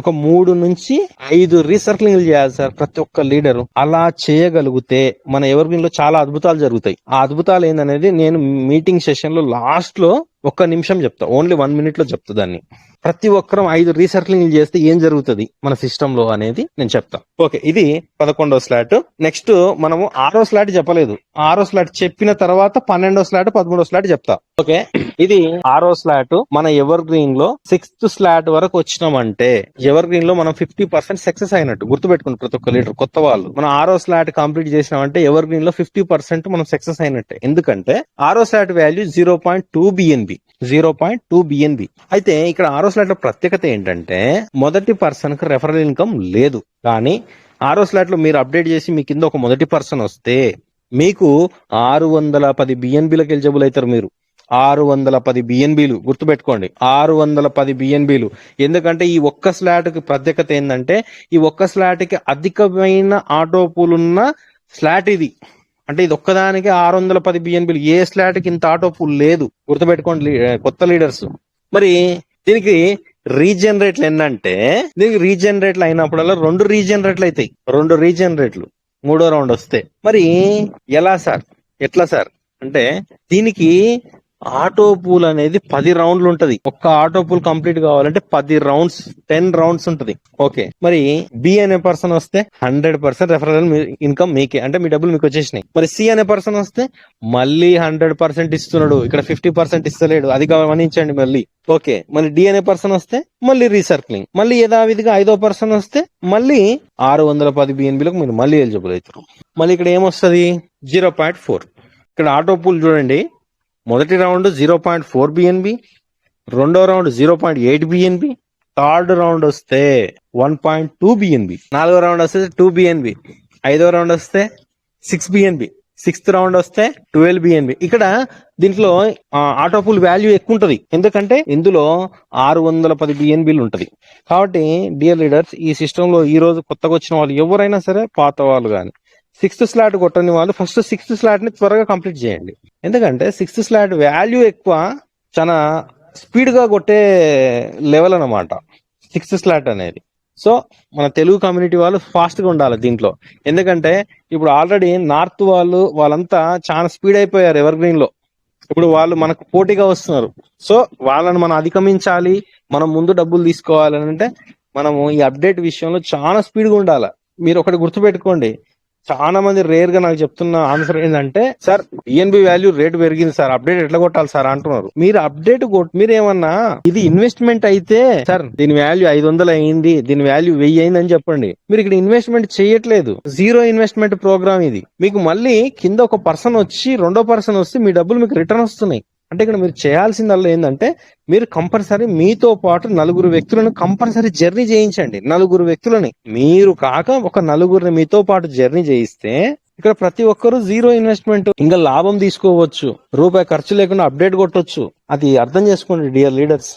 ఒక 3 నుంచి 5 రీసర్క్లింగ్లు చేయాలి సార్ ప్రతి ఒక్క లీడరు. అలా చేయగలిగితే మన ఎవర్ గ్రీన్ లో చాలా అద్భుతాలు జరుగుతాయి. ఆ అద్భుతాలు ఏందనేది నేను మీటింగ్ సెషన్ లో లాస్ట్ లో 1 నిమిషం చెప్తా, ఓన్లీ 1 minute లో చెప్తా. దాన్ని ప్రతి ఒక్కరం 5 రీసర్క్లింగ్లు చేస్తే ఏం జరుగుతుంది మన సిస్టమ్ లో అనేది నేను చెప్తా. ఓకే, ఇది 11వ స్లాట్. నెక్స్ట్ మనము 6వ స్లాట్ చెప్పలేదు. 6వ స్లాట్ చెప్పిన తర్వాత 12వ స్లాట్, 13వ స్లాట్ చెప్తా. ఓకే, ఇది 6వ స్లాట్. మన ఎవర్ గ్రీన్ లో 6th స్లాట్ వరకు వచ్చినామంటే ఎవర్ గ్రీన్ లో మనం 50% సక్సెస్ అయినట్టు. గుర్తుపెట్టుకుని ప్రతి ఒక్క లీడర్, కొత్త వాళ్ళు, మనం 6వ స్లాట్ కంప్లీట్ చేసినామంటే ఎవర్ గ్రీన్ లో 50% మనం సక్సెస్ అయినట్టే. ఎందుకంటే 6వ స్లాట్ వాల్యూ 0.2 బిఎన్బి, 0.2 బిఎన్బి. అయితే ఇక్కడ 6వ స్లాట్ లో ప్రత్యేకత ఏంటంటే మొదటి పర్సన్ కి రెఫరల్ ఇన్కమ్ లేదు. కానీ 6వ స్లాట్ లో మీరు అప్డేట్ చేసి మీ కింద ఒక మొదటి పర్సన్ వస్తే మీకు 610 బిఎన్బిలకు ఎలిజిబుల్ అవుతారు. మీరు 610 బిఎన్బిలు గుర్తుపెట్టుకోండి, 610 బిఎన్బిలు. ఎందుకంటే ఈ ఒక్క స్లాట్ కి ప్రత్యేకత ఏంటంటే ఈ ఒక్క స్లాట్ కి అధికమైన ఆటో పూల్ ఉన్న స్లాట్ ఇది. అంటే ఇది ఒక్కదానికి 610 బిఎన్బిలు. ఏ స్లాట్ కి ఇంత ఆటో పూల్ లేదు, గుర్తుపెట్టుకోండి కొత్త లీడర్స్. మరి దీనికి రీజనరేట్లు ఎన్నంటే దీనికి రీజనరేట్లు అయినప్పుడల్లా 2 రీజనరేట్లు అవుతాయి, 2 రీజనరేట్లు 3వ రౌండ్ వస్తే. మరి ఎలా సార్, ఎట్లా సార్ అంటే దీనికి ఆటో పూల్ అనేది 10 రౌండ్లు ఉంటది. ఒక్క ఆటో పూల్ కంప్లీట్ కావాలంటే 10 రౌండ్స్, 10 రౌండ్స్ ఉంటది. ఓకే, మరి బి అనే పర్సన్ వస్తే 100% రెఫరల్ ఇన్కమ్ మీకే, అంటే మీ డబ్బులు మీకు వచ్చేసినాయి. మరి సి అనే పర్సన్ వస్తే మళ్ళీ 100% ఇస్తున్నాడు, ఇక్కడ 50% ఇస్తలేడు, అది గమనించండి మళ్ళీ. ఓకే, మళ్ళీ డి అనే పర్సన్ వస్తే మళ్ళీ రీసర్క్లింగ్, మళ్ళీ యథావిధిగా 5వ పర్సన్ వస్తే మళ్ళీ 610 బిఎన్బిలకు మీరు మళ్ళీ ఎలిజిబుల్ అవుతారు. మళ్ళీ ఇక్కడ ఏమొస్తుంది? 0.4. ఇక్కడ ఆటో పూల్ చూడండి, మొదటి రౌండ్ 0.4 బిఎన్బి, రెండో రౌండ్ 0.8 బిఎన్బి, థర్డ్ రౌండ్ వస్తే 1.2 బిఎన్బి, 4వ రౌండ్ వస్తే 2 బిఎన్బి, 5వ రౌండ్ వస్తే 6 బిఎన్బి, 6th రౌండ్ వస్తే 12 బిఎన్బి. ఇక్కడ దీంట్లో ఆటో పూల్ వాల్యూ ఎక్కువ ఉంటది, ఎందుకంటే ఇందులో 610 బిఎన్బిలు ఉంటది. కాబట్టి డియర్ లీడర్స్, ఈ సిస్టమ్ లో ఈ రోజు కొత్తగా వచ్చిన వాళ్ళు ఎవరైనా సరే, పాత వాళ్ళు కానీ 6th స్లాట్ కొట్టని వాళ్ళు ఫస్ట్ 6th స్లాట్ ని త్వరగా కంప్లీట్ చేయండి. ఎందుకంటే 6th స్లాట్ వాల్యూ ఎక్కువ, చాలా స్పీడ్ గా కొట్టే లెవెల్ అన్నమాట 6th స్లాట్ అనేది. సో మన తెలుగు కమ్యూనిటీ వాళ్ళు ఫాస్ట్ గా ఉండాలి దీంట్లో. ఎందుకంటే ఇప్పుడు ఆల్రెడీ నార్త్ వాళ్ళంతా చాలా స్పీడ్ అయిపోయారు ఎవర్ గ్రీన్ లో. ఇప్పుడు వాళ్ళు మనకు పోటీగా వస్తున్నారు. సో వాళ్ళని మనం అధిగమించాలి, మనం ముందు డబ్బులు తీసుకోవాలి అని అంటే మనము ఈ అప్డేట్ విషయంలో చాలా స్పీడ్ గా ఉండాలి. మీరు ఒకటి గుర్తుపెట్టుకోండి, చాలా మంది రేర్ గా నాకు చెప్తున్న ఆన్సర్ ఏంటంటే, సార్ బిఎన్బి వాల్యూ రేట్ పెరిగింది సార్, అప్డేట్ ఎట్లా కొట్టాలి సార్ అంటున్నారు. మీరు అప్డేట్ మీరు ఏమన్నా ఇది ఇన్వెస్ట్మెంట్ అయితే సార్ దీని వాల్యూ 500 అయింది, దీని వాల్యూ 1000 అయింది అని చెప్పండి. మీరు ఇక్కడ ఇన్వెస్ట్మెంట్ చేయట్లేదు, జీరో ఇన్వెస్ట్మెంట్ ప్రోగ్రామ్ ఇది. మీకు మళ్ళీ కింద ఒక పర్సన్ వచ్చి రెండో పర్సన్ వస్తే మీ డబ్బులు మీకు రిటర్న్ వస్తున్నాయి. అంటే ఇక్కడ మీరు చేయాల్సిందల్లా ఏంటంటే, మీరు కంపల్సరీ మీతో పాటు నలుగురు వ్యక్తులను కంపల్సరీ జర్నీ చేయించండి. నలుగురు వ్యక్తులని మీరు కాక ఒక నలుగురిని మీతో పాటు జర్నీ చేయిస్తే ఇక్కడ ప్రతి ఒక్కరు జీరో ఇన్వెస్ట్మెంట్, ఇంకా లాభం తీసుకోవచ్చు, రూపాయి ఖర్చు లేకుండా అప్డేట్ కొట్టొచ్చు. అది అర్థం చేసుకోండి డియర్ లీడర్స్.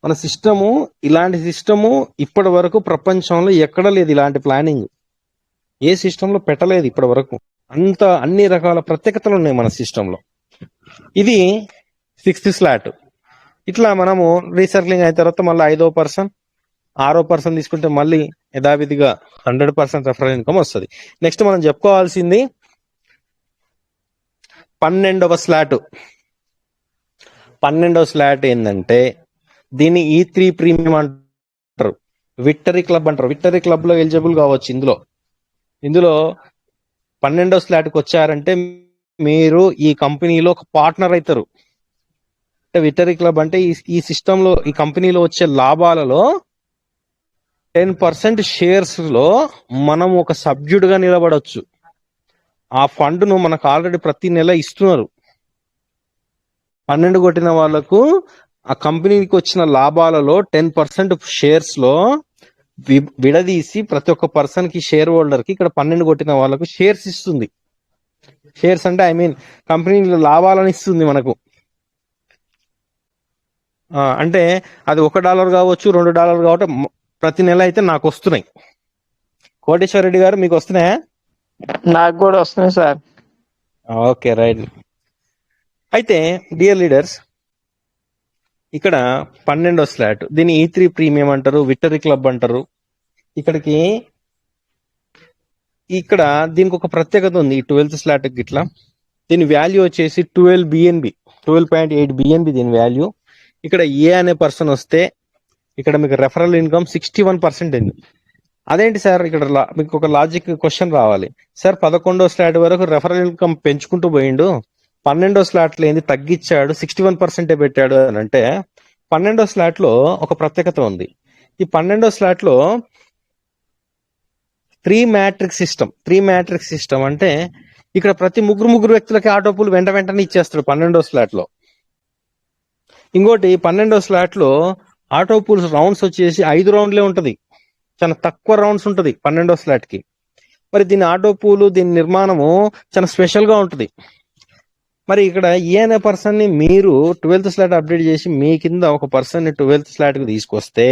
మన సిస్టము, ఇలాంటి సిస్టము ఇప్పటి వరకు ప్రపంచంలో ఎక్కడ లేదు. ఇలాంటి ప్లానింగ్ ఏ సిస్టమ్ లో పెట్టలేదు ఇప్పటి వరకు. అన్ని రకాల ప్రత్యేకతలు ఉన్నాయి మన సిస్టమ్ లో. ఇది 6th స్లాట్. ఇట్లా మనము రీసర్క్లింగ్ అయిన తర్వాత మళ్ళీ 5వ పర్సన్ 6వ పర్సన్ తీసుకుంటే మళ్ళీ యథావిధిగా 100% రెఫరల్ ఇన్కమ్ వస్తుంది. నెక్స్ట్ మనం చెప్పుకోవాల్సింది 12వ స్లాట్. 12వ స్లాట్ ఏంటంటే, దీన్ని E3 ప్రీమియం అంటారు, విక్టరీ క్లబ్ అంటారు. విక్టరీ క్లబ్ లో ఎలిజిబుల్ కావచ్చు. ఇందులో 12వ స్లాట్కి వచ్చారంటే మీరు ఈ కంపెనీలో ఒక పార్ట్నర్ అవుతారు. అంటే విక్టరీ క్లబ్ అంటే ఈ సిస్టమ్ లో, ఈ కంపెనీలో వచ్చే లాభాలలో 10% షేర్స్ లో మనం ఒక సభ్యుడిగా గా నిలబడవచ్చు. ఆ ఫండ్ ను మనకు ఆల్రెడీ ప్రతి నెల ఇస్తున్నారు. 12 కొట్టిన వాళ్లకు ఆ కంపెనీకి వచ్చిన లాభాలలో 10% షేర్స్ లో విడదీసి ప్రతి ఒక్క పర్సన్ కి, షేర్ హోల్డర్ కి ఇక్కడ 12 కొట్టిన వాళ్ళకు షేర్స్ ఇస్తుంది. షేర్స్ అంటే కంపెనీలో లాభాలను ఇస్తుంది మనకు. అంటే అది $1 కావచ్చు, $2 కావచ్చు, ప్రతి నెల అయితే నాకు వస్తున్నాయి. కోటేశ్వర రెడ్డి గారు మీకు వస్తున్నాయా? నాకు కూడా వస్తున్నాయి సార్. Okay, right. అయితే డియర్ లీడర్స్, ఇక్కడ 12వ స్లాట్, దీన్ని E3 ప్రీమియం అంటారు, విక్టరీ క్లబ్ అంటారు. ఇక్కడ దీనికి ఒక ప్రత్యేకత ఉంది. ఈ 12th స్లాట్ ఇట్లా దీని వాల్యూ వచ్చేసి 12.8 బిఎన్బి దీని వాల్యూ. ఇక్కడ ఏ అనే పర్సన్ వస్తే ఇక్కడ మీకు రెఫరల్ ఇన్కమ్ 61% ఉంది. అదేంటి సార్, ఇక్కడ మీకు ఒక లాజిక్ క్వశ్చన్ రావాలి. సార్ 11వ స్లాట్ వరకు రెఫరల్ ఇన్కమ్ పెంచుకుంటూ పోయిండు, 12వ స్లాట్ లో ఏంది తగ్గించాడు, 61% పెట్టాడు అని అంటే, 12వ స్లాట్ లో ఒక ప్రత్యేకత ఉంది. ఈ 12వ స్లాట్ లో 3 మ్యాట్రిక్స్ సిస్టమ్ అంటే ఇక్కడ ప్రతి ముగ్గురు వ్యక్తులకి ఆటో పూల్ వెంటనే ఇచ్చేస్తాడు 12వ స్లాట్ లో. ఇంకోటి 12వ స్లాట్ లో ఆటో పూల్స్ రౌండ్స్ వచ్చేసి 5 రౌండ్లే ఉంటది, చాలా తక్కువ రౌండ్స్ ఉంటది 12వ స్లాట్ కి. మరి దీని ఆటో పూలు, దీని నిర్మాణము చాలా స్పెషల్ గా ఉంటది. మరి ఇక్కడ ఏ అనే పర్సన్ ని మీరు 12th స్లాట్ అప్డేట్ చేసి మీ కింద ఒక పర్సన్ ని 12th స్లాట్ కి తీసుకొస్తే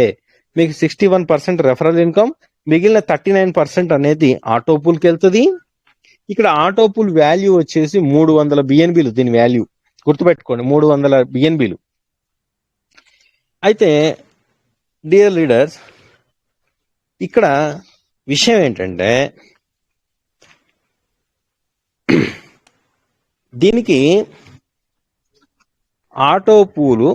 మీకు 61% రెఫరల్ ఇన్కమ్, మిగిలిన 39% అనేది ఆటో పూల్ కి వెళ్తుంది. ఇక్కడ ఆటో పూల్ వాల్యూ వచ్చేసి 300 బిఎన్బిలు. దీని వాల్యూ గుర్తుపెట్టుకోండి, 300 బిఎన్బిలు. అయితే డియర్ లీడర్స్, ఇక్కడ విషయం ఏంటంటే, దీనికి ఆటో పూలు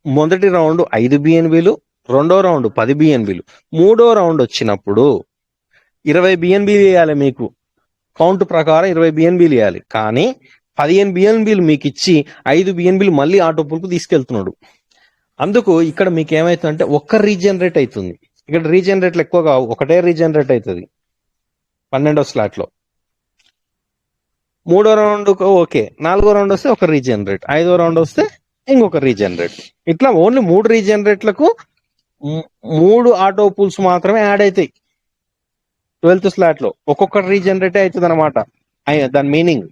మొదటి రౌండ్ 5 బిఎన్బిలు, రెండో రౌండ్ 10 బిఎన్బిలు, మూడో రౌండ్ వచ్చినప్పుడు 20 బిఎన్బిలు వేయాలి. మీకు కౌంట్ ప్రకారం 20 బిఎన్బిలు వేయాలి. కానీ 15 బిఎన్బిలు మీకు ఇచ్చి 5 బిఎన్బిలు మళ్ళీ ఆటో పూల్కు తీసుకెళ్తున్నాడు. అందుకు ఇక్కడ మీకు ఏమైతుందంటే ఒక్క రీజనరేట్ అవుతుంది. ఇక్కడ రీజనరేట్లు ఎక్కువ కావు, ఒకటే రీజనరేట్ అవుతుంది 12వ స్లాట్ లో. మూడో రౌండ్ ఓకే, 4వ రౌండ్ వస్తే ఒక రీజనరేట్, 5వ రౌండ్ వస్తే ఇంకొక రీజనరేట్. ఇట్లా ఓన్లీ 3 రీజనరేట్లకు 3 ఆటో పూల్స్ మాత్రమే యాడ్ అవుతాయి 12th స్లాట్ లో. ఒక్కొక్క రీజనరేట్ అవుతుంది అనమాట దాని మీనింగ్.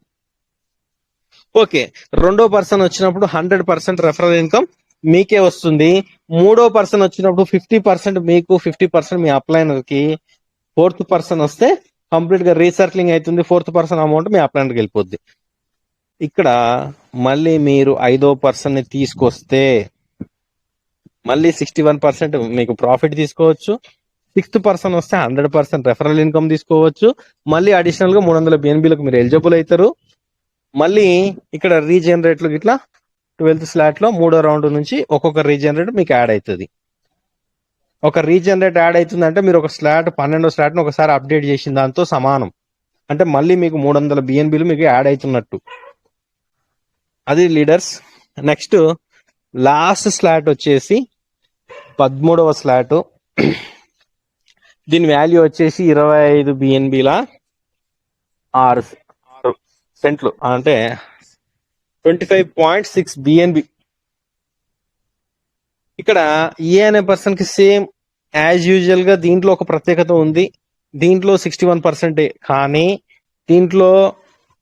ఓకే, రెండో పర్సన్ వచ్చినప్పుడు 100% రెఫరల్ ఇన్కమ్ మీకే వస్తుంది. మూడో పర్సన్ వచ్చినప్పుడు 50% మీకు, 50% మీ అప్లైనర్ కి. 4th పర్సన్ వస్తే కంప్లీట్ గా రీసర్క్లింగ్ అవుతుంది, 4th పర్సన్ అమౌంట్ మీ అప్లైనర్ కి వెళ్ళిపోద్ది. ఇక్కడ మళ్ళీ మీరు 5వ పర్సన్ ని తీసుకొస్తే మళ్ళీ 61% మీకు ప్రాఫిట్ తీసుకోవచ్చు. 6th పర్సన్ వస్తే 100% రెఫరల్ ఇన్కమ్ తీసుకోవచ్చు. మళ్ళీ అడిషనల్ గా 300 బిఎన్బిలకు మీరు ఎలిజిబుల్ అవుతారు. మళ్ళీ ఇక్కడ రీజనరేట్లు ఇట్లా 12th స్లాట్ లో మూడో రౌండ్ నుంచి ఒక్కొక్క రీజనరేట్ మీకు యాడ్ అవుతుంది. ఒక రీజనరేట్ యాడ్ అవుతుంది అంటే మీరు ఒక స్లాట్ 12వ స్లాట్ ను ఒకసారి అప్డేట్ చేసిన దాంతో సమానం. అంటే మళ్ళీ మీకు 300 బిఎన్బిలు మీకు యాడ్ అవుతున్నట్టు. అది లీడర్స్. నెక్స్ట్ లాస్ట్ స్లాట్ వచ్చేసి 13వ స్లాట్. దీని వాల్యూ వచ్చేసి 25 బిఎన్బిల 6 సెంట్లు, అంటే 25.6 బిఎన్బి. ఇక్కడ ఏ అనే పర్సన్ కి సేమ్ యాజ్ యూజువల్ గా దీంట్లో ఒక ప్రత్యేకత ఉంది. దీంట్లో 61%, కానీ దీంట్లో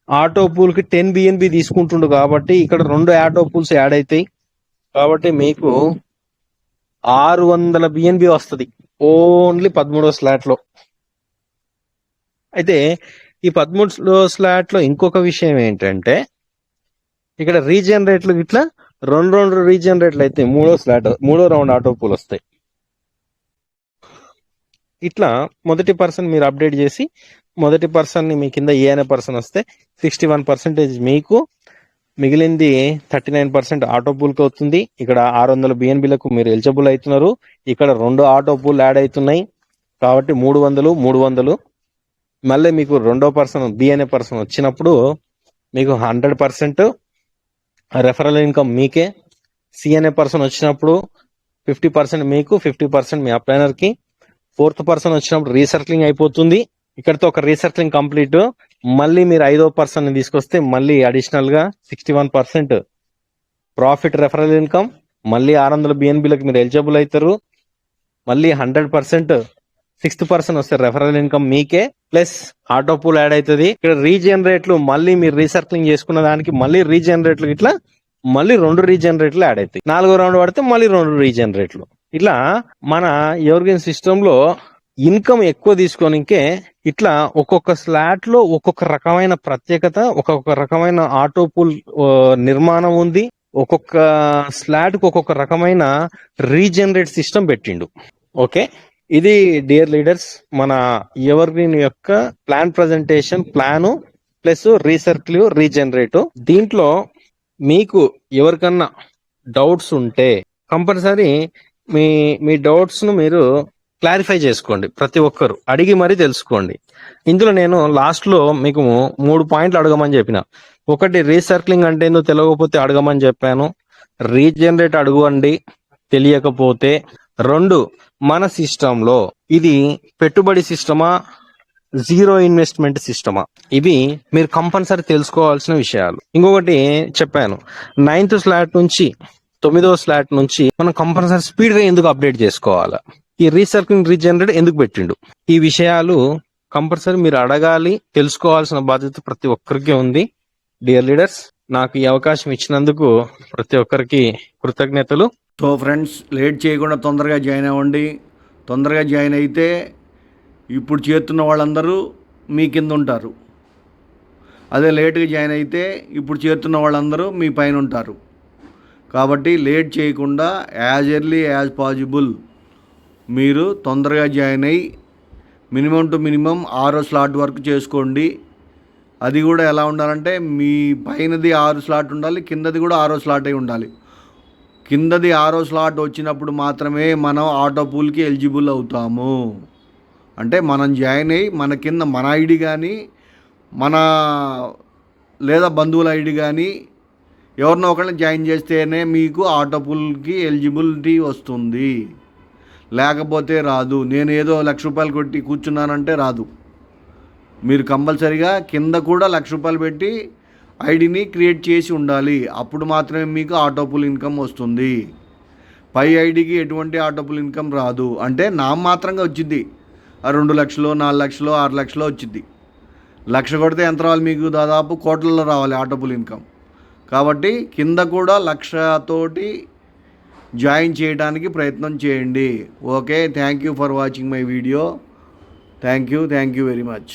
ఆటో పూల్ కి 10 బిఎన్బి తీసుకుంటుండు కాబట్టి ఇక్కడ 2 ఆటో పూల్స్ యాడ్ అవుతాయి. కాబట్టి మీకు 600 బిఎన్బి వస్తుంది ఓన్లీ 13వ స్లాట్ లో. అయితే ఈ 13వ స్లాట్ లో ఇంకొక విషయం ఏంటంటే ఇక్కడ రీజనరేట్లు ఇట్లా రెండు రీజనరేట్లు అయితే మూడో రౌండ్ ఆటో పూల్ వస్తాయి. ఇట్లా మొదటి పర్సన్ మీరు అప్డేట్ చేసి మొదటి పర్సన్ ని మీ కింద ఏ అనే పర్సన్ వస్తే 61% మీకు, మిగిలింది 39% ఆటో పూల్ కి అవుతుంది. ఇక్కడ 600 బిఎన్బిలకు మీరు ఎలిజిబుల్ అవుతున్నారు. ఇక్కడ 2 ఆటో పూల్ యాడ్ అవుతున్నాయి కాబట్టి 300. మళ్ళీ మీకు రెండో పర్సన్ బి అనే పర్సన్ వచ్చినప్పుడు మీకు 100% రెఫరల్ ఇన్కమ్ మీకే. సి అనే పర్సన్ వచ్చినప్పుడు 50% మీకు, 50% మీ అప్లైనర్ కి. ఫోర్త్ పర్సన్ వచ్చినప్పుడు రీసర్క్లింగ్ అయిపోతుంది. ఇక్కడతో ఒక రీసర్క్లింగ్ కంప్లీట్. మళ్ళీ మీరు 5వ పర్సన్ ని తీసుకొస్తే మళ్ళీ అడిషనల్ గా 61% ప్రాఫిట్ రెఫరల్ ఇన్కమ్. మళ్ళీ 600 బిఎన్బిలకు మీరు ఎలిజిబుల్ అవుతారు. మళ్ళీ 100% 6th పర్సన్ వస్తే రెఫరల్ ఇన్కమ్ మీకే, ప్లస్ ఆటో పూల్ యాడ్ అవుతుంది. ఇక్కడ రీజనరేట్లు మళ్ళీ మీరు రీసర్క్లింగ్ చేసుకున్న దానికి మళ్ళీ రీజనరేట్లు ఇట్లా మళ్ళీ 2 రీజనరేట్లు యాడ్ అవుతాయి. 4వ రౌండ్ పడితే మళ్ళీ 2 రీజనరేట్లు. ఇట్లా మన ఎవర్గ్రీన్ సిస్టమ్ లో ఇన్కమ్ ఎక్కువ తీసుకోనికే ఇట్లా ఒక్కొక్క స్లాట్ లో ఒక్కొక్క రకమైన ప్రత్యేకత, ఒక్కొక్క రకమైన ఆటో పూల్ నిర్మాణం ఉంది. ఒక్కొక్క స్లాట్ కు ఒక్కొక్క రకమైన రీజనరేట్ సిస్టమ్ పెట్టిండు. ఓకే, ఇది డియర్ లీడర్స్ మన ఎవర్గ్రీన్ యొక్క ప్లాన్ ప్రజెంటేషన్, ప్లాను ప్లస్ రీసర్క్లివ్ రీజనరేట్. దీంట్లో మీకు ఎవరికన్నా డౌట్స్ ఉంటే కంపల్సరీ మీ డౌట్స్ ను మీరు క్లారిఫై చేసుకోండి. ప్రతి ఒక్కరు అడిగి మరీ తెలుసుకోండి. ఇందులో నేను లాస్ట్ లో మీకు 3 పాయింట్లు అడగమని చెప్పిన. ఒకటి, రీసర్క్లింగ్ అంటే ఏందో తెలియకపోతే అడగమని చెప్పాను. రీజనరేట్ అడగండి తెలియకపోతే. 2, మన సిస్టమ్ లో ఇది పెట్టుబడి సిస్టమా, జీరో ఇన్వెస్ట్మెంట్ సిస్టమా, ఇవి మీరు కంపల్సరీ తెలుసుకోవాల్సిన విషయాలు. ఇంకొకటి చెప్పాను, 9th స్లాట్ నుంచి 9వ స్లాట్ నుంచి మనం కంపల్సరీ స్పీడ్ గా ఎందుకు అప్డేట్ చేసుకోవాలా, ఈ రీసర్క్లింగ్ రీజనరేట్ ఎందుకు పెట్టిండు, ఈ విషయాలు కంపల్సరీ మీరు అడగాలి. తెలుసుకోవాల్సిన బాధ్యత ప్రతి ఒక్కరికి ఉంది. డియర్ లీడర్స్, నాకు ఈ అవకాశం ఇచ్చినందుకు ప్రతి ఒక్కరికి కృతజ్ఞతలు. సో ఫ్రెండ్స్, లేట్ చేయకుండా తొందరగా జాయిన్ అవ్వండి. తొందరగా జాయిన్ అయితే ఇప్పుడు చేస్తున్న వాళ్ళందరూ మీ కింద ఉంటారు. అదే లేట్గా జాయిన్ అయితే ఇప్పుడు చేస్తున్న వాళ్ళందరూ మీ పైన ఉంటారు. కాబట్టి లేట్ చేయకుండా యాజ్ ఎర్లీ యాజ్ పాసిబుల్ మీరు తొందరగా జాయిన్ అయ్యి మినిమం టు మినిమం 6వ స్లాట్ వరకు చేసుకోండి. అది కూడా ఎలా ఉండాలంటే మీ పైనది 6 స్లాట్ ఉండాలి, కిందది కూడా 6వ స్లాట్ అయి ఉండాలి. కిందది 6వ స్లాట్ వచ్చినప్పుడు మాత్రమే మనం ఆటో పూల్కి ఎలిజిబుల్ అవుతాము. అంటే మనం జాయిన్ అయ్యి మన కింద మన ఐడి కానీ మన లేదా బంధువుల ఐడి కానీ ఎవరినో ఒకరిని జాయిన్ చేస్తేనే మీకు ఆటో పూల్కి ఎలిజిబిలిటీ వస్తుంది. లేకపోతే రాదు. నేను ఏదో ₹1,00,000 కొట్టి కూర్చున్నానంటే రాదు. మీరు కంపల్సరీగా కింద కూడా ₹1,00,000 పెట్టి ఐడిని క్రియేట్ చేసి ఉండాలి. అప్పుడు మాత్రమే మీకు ఆటో పూల్ ఇన్కమ్ వస్తుంది. పై ఐడికి ఎటువంటి ఆటో పూల్ ఇన్కమ్ రాదు. అంటే నామమాత్రంగా వచ్చింది. 2 లక్షలు, 4 లక్షలు, 6 లక్షలు వచ్చింది. 1,00,000 కొడితే ఎంత రావాలి మీకు? దాదాపు కోట్లలో రావాలి ఆటో పూల్ ఇన్కమ్. కాబట్టి కింద కూడా 1,00,000 తోటి జాయిన్ చేయడానికి ప్రయత్నం చేయండి. Okay, thank you for watching my video. Thank you very much.